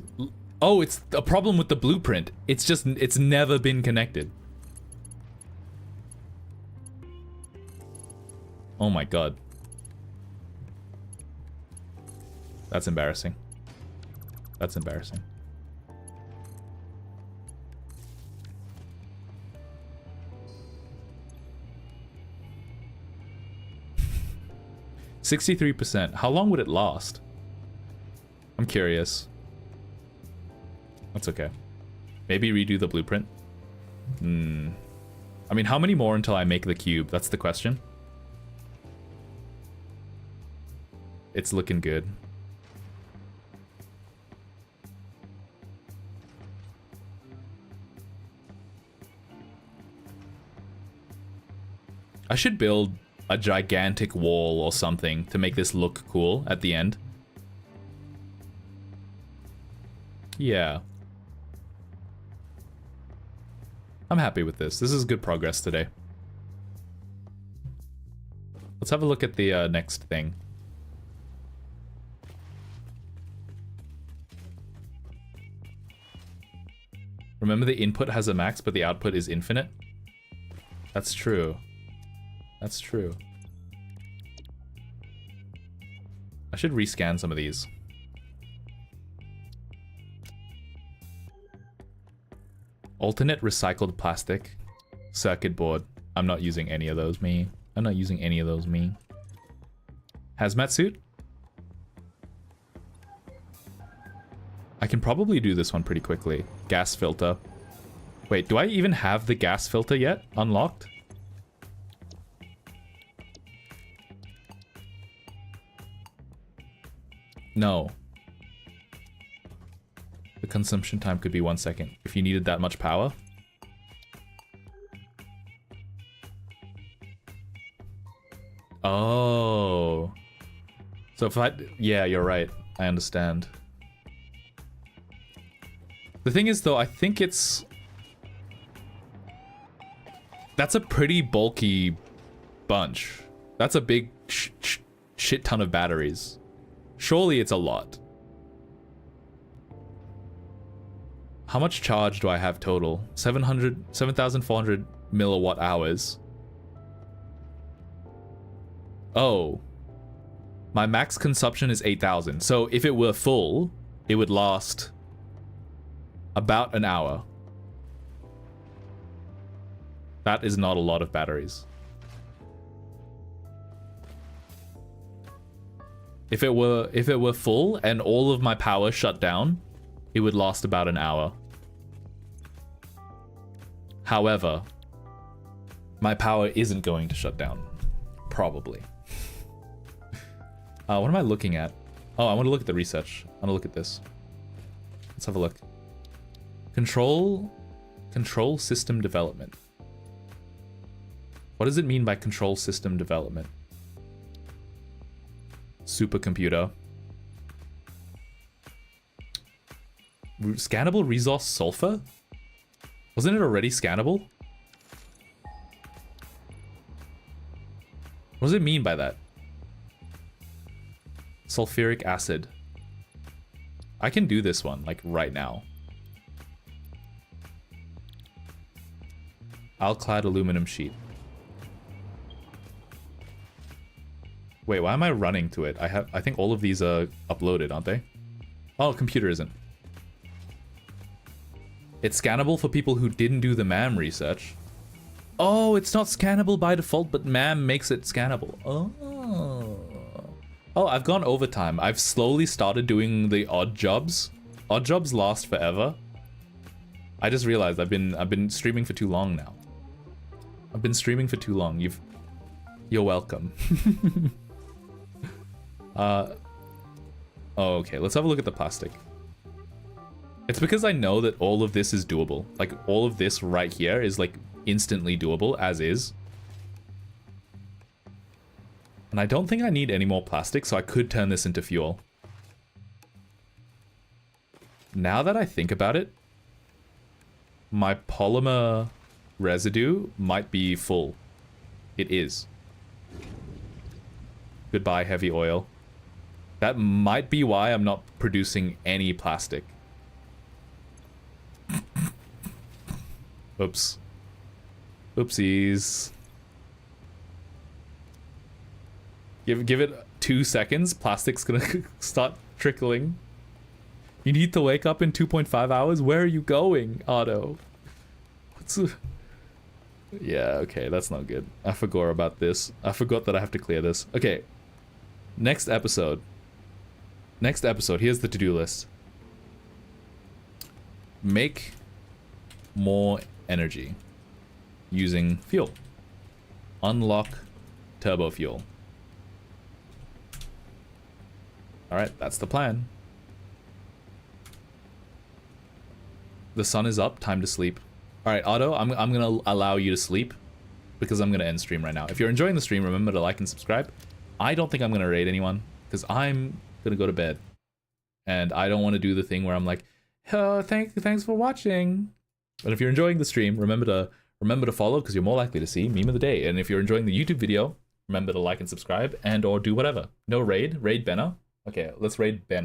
Speaker 1: Oh, it's a problem with the blueprint. It's just... It's never been connected. Oh my god. That's embarrassing. That's embarrassing. %63%. How long would it last? I'm curious. That's okay. Maybe redo the blueprint? I mean, how many more until I make the cube? That's the question. It's looking good. I should build a gigantic wall or something to make this look cool at the end. Yeah. I'm happy with this. This is good progress today. Let's have a look at the next thing. Remember, the input has a max, but the output is infinite? That's true. That's true. I should rescan some of these. Alternate recycled plastic. Circuit board. I'm not using any of those, me. I'm not using any of those, me. Hazmat suit? I can probably do this one pretty quickly. Gas filter. Wait, do I even have the gas filter yet unlocked? No. The consumption time could be 1 second. If you needed that much power. Oh. So if I... Yeah, you're right. I understand. The thing is, though, I think it's... That's a pretty bulky bunch. That's a big shit ton of batteries. Surely it's a lot. How much charge do I have total? 7,400 milliwatt hours. Oh. My max consumption is 8,000. So if it were full, it would last about an hour. That is not a lot of batteries. If it were full and all of my power shut down, it would last about an hour. However, my power isn't going to shut down. Probably. What am I looking at? Oh, I want to look at the research. I want to look at this. Let's have a look. Control system development. What does it mean by control system development? Supercomputer. Scannable resource sulfur? Wasn't it already scannable? What does it mean by that? Sulfuric acid. I can do this one, like, right now. Alclad aluminum sheet. Wait, why am I running to it? I think all of these are uploaded, aren't they? Oh, computer isn't. It's scannable for people who didn't do the MAM research. Oh, it's not scannable by default, but MAM makes it scannable. Oh. Oh, I've gone overtime. I've slowly started doing the odd jobs. Odd jobs last forever. I just realized I've been streaming for too long now. I've been streaming for too long. You're welcome. Oh, okay, let's have a look at the plastic. It's because I know that all of this is doable. Like, all of this right here is, like, instantly doable, as is. And I don't think I need any more plastic, so I could turn this into fuel. Now that I think about it, my polymer residue might be full. It is. Goodbye, heavy oil. That might be why I'm not producing any plastic. Oops. Oopsies. Give it 2 seconds. Plastic's gonna start trickling. You need to wake up in 2.5 hours? Where are you going, Otto? Yeah, okay, that's not good. I forgot about this. I forgot that I have to clear this. Okay. Next episode. Here's the to-do list. Make more energy using fuel. Unlock turbo fuel. Alright, that's the plan. The sun is up, time to sleep. Alright, Otto, I'm gonna allow you to sleep because I'm gonna end stream right now. If you're enjoying the stream, remember to like and subscribe. I don't think I'm gonna raid anyone because I'm gonna go to bed. And I don't want to do the thing where I'm like, oh, thanks for watching. But if you're enjoying the stream, remember to follow because you're more likely to see meme of the day. And if you're enjoying the YouTube video, remember to like and subscribe and or do whatever. No raid, raid Benna. Okay, let's raid Benna.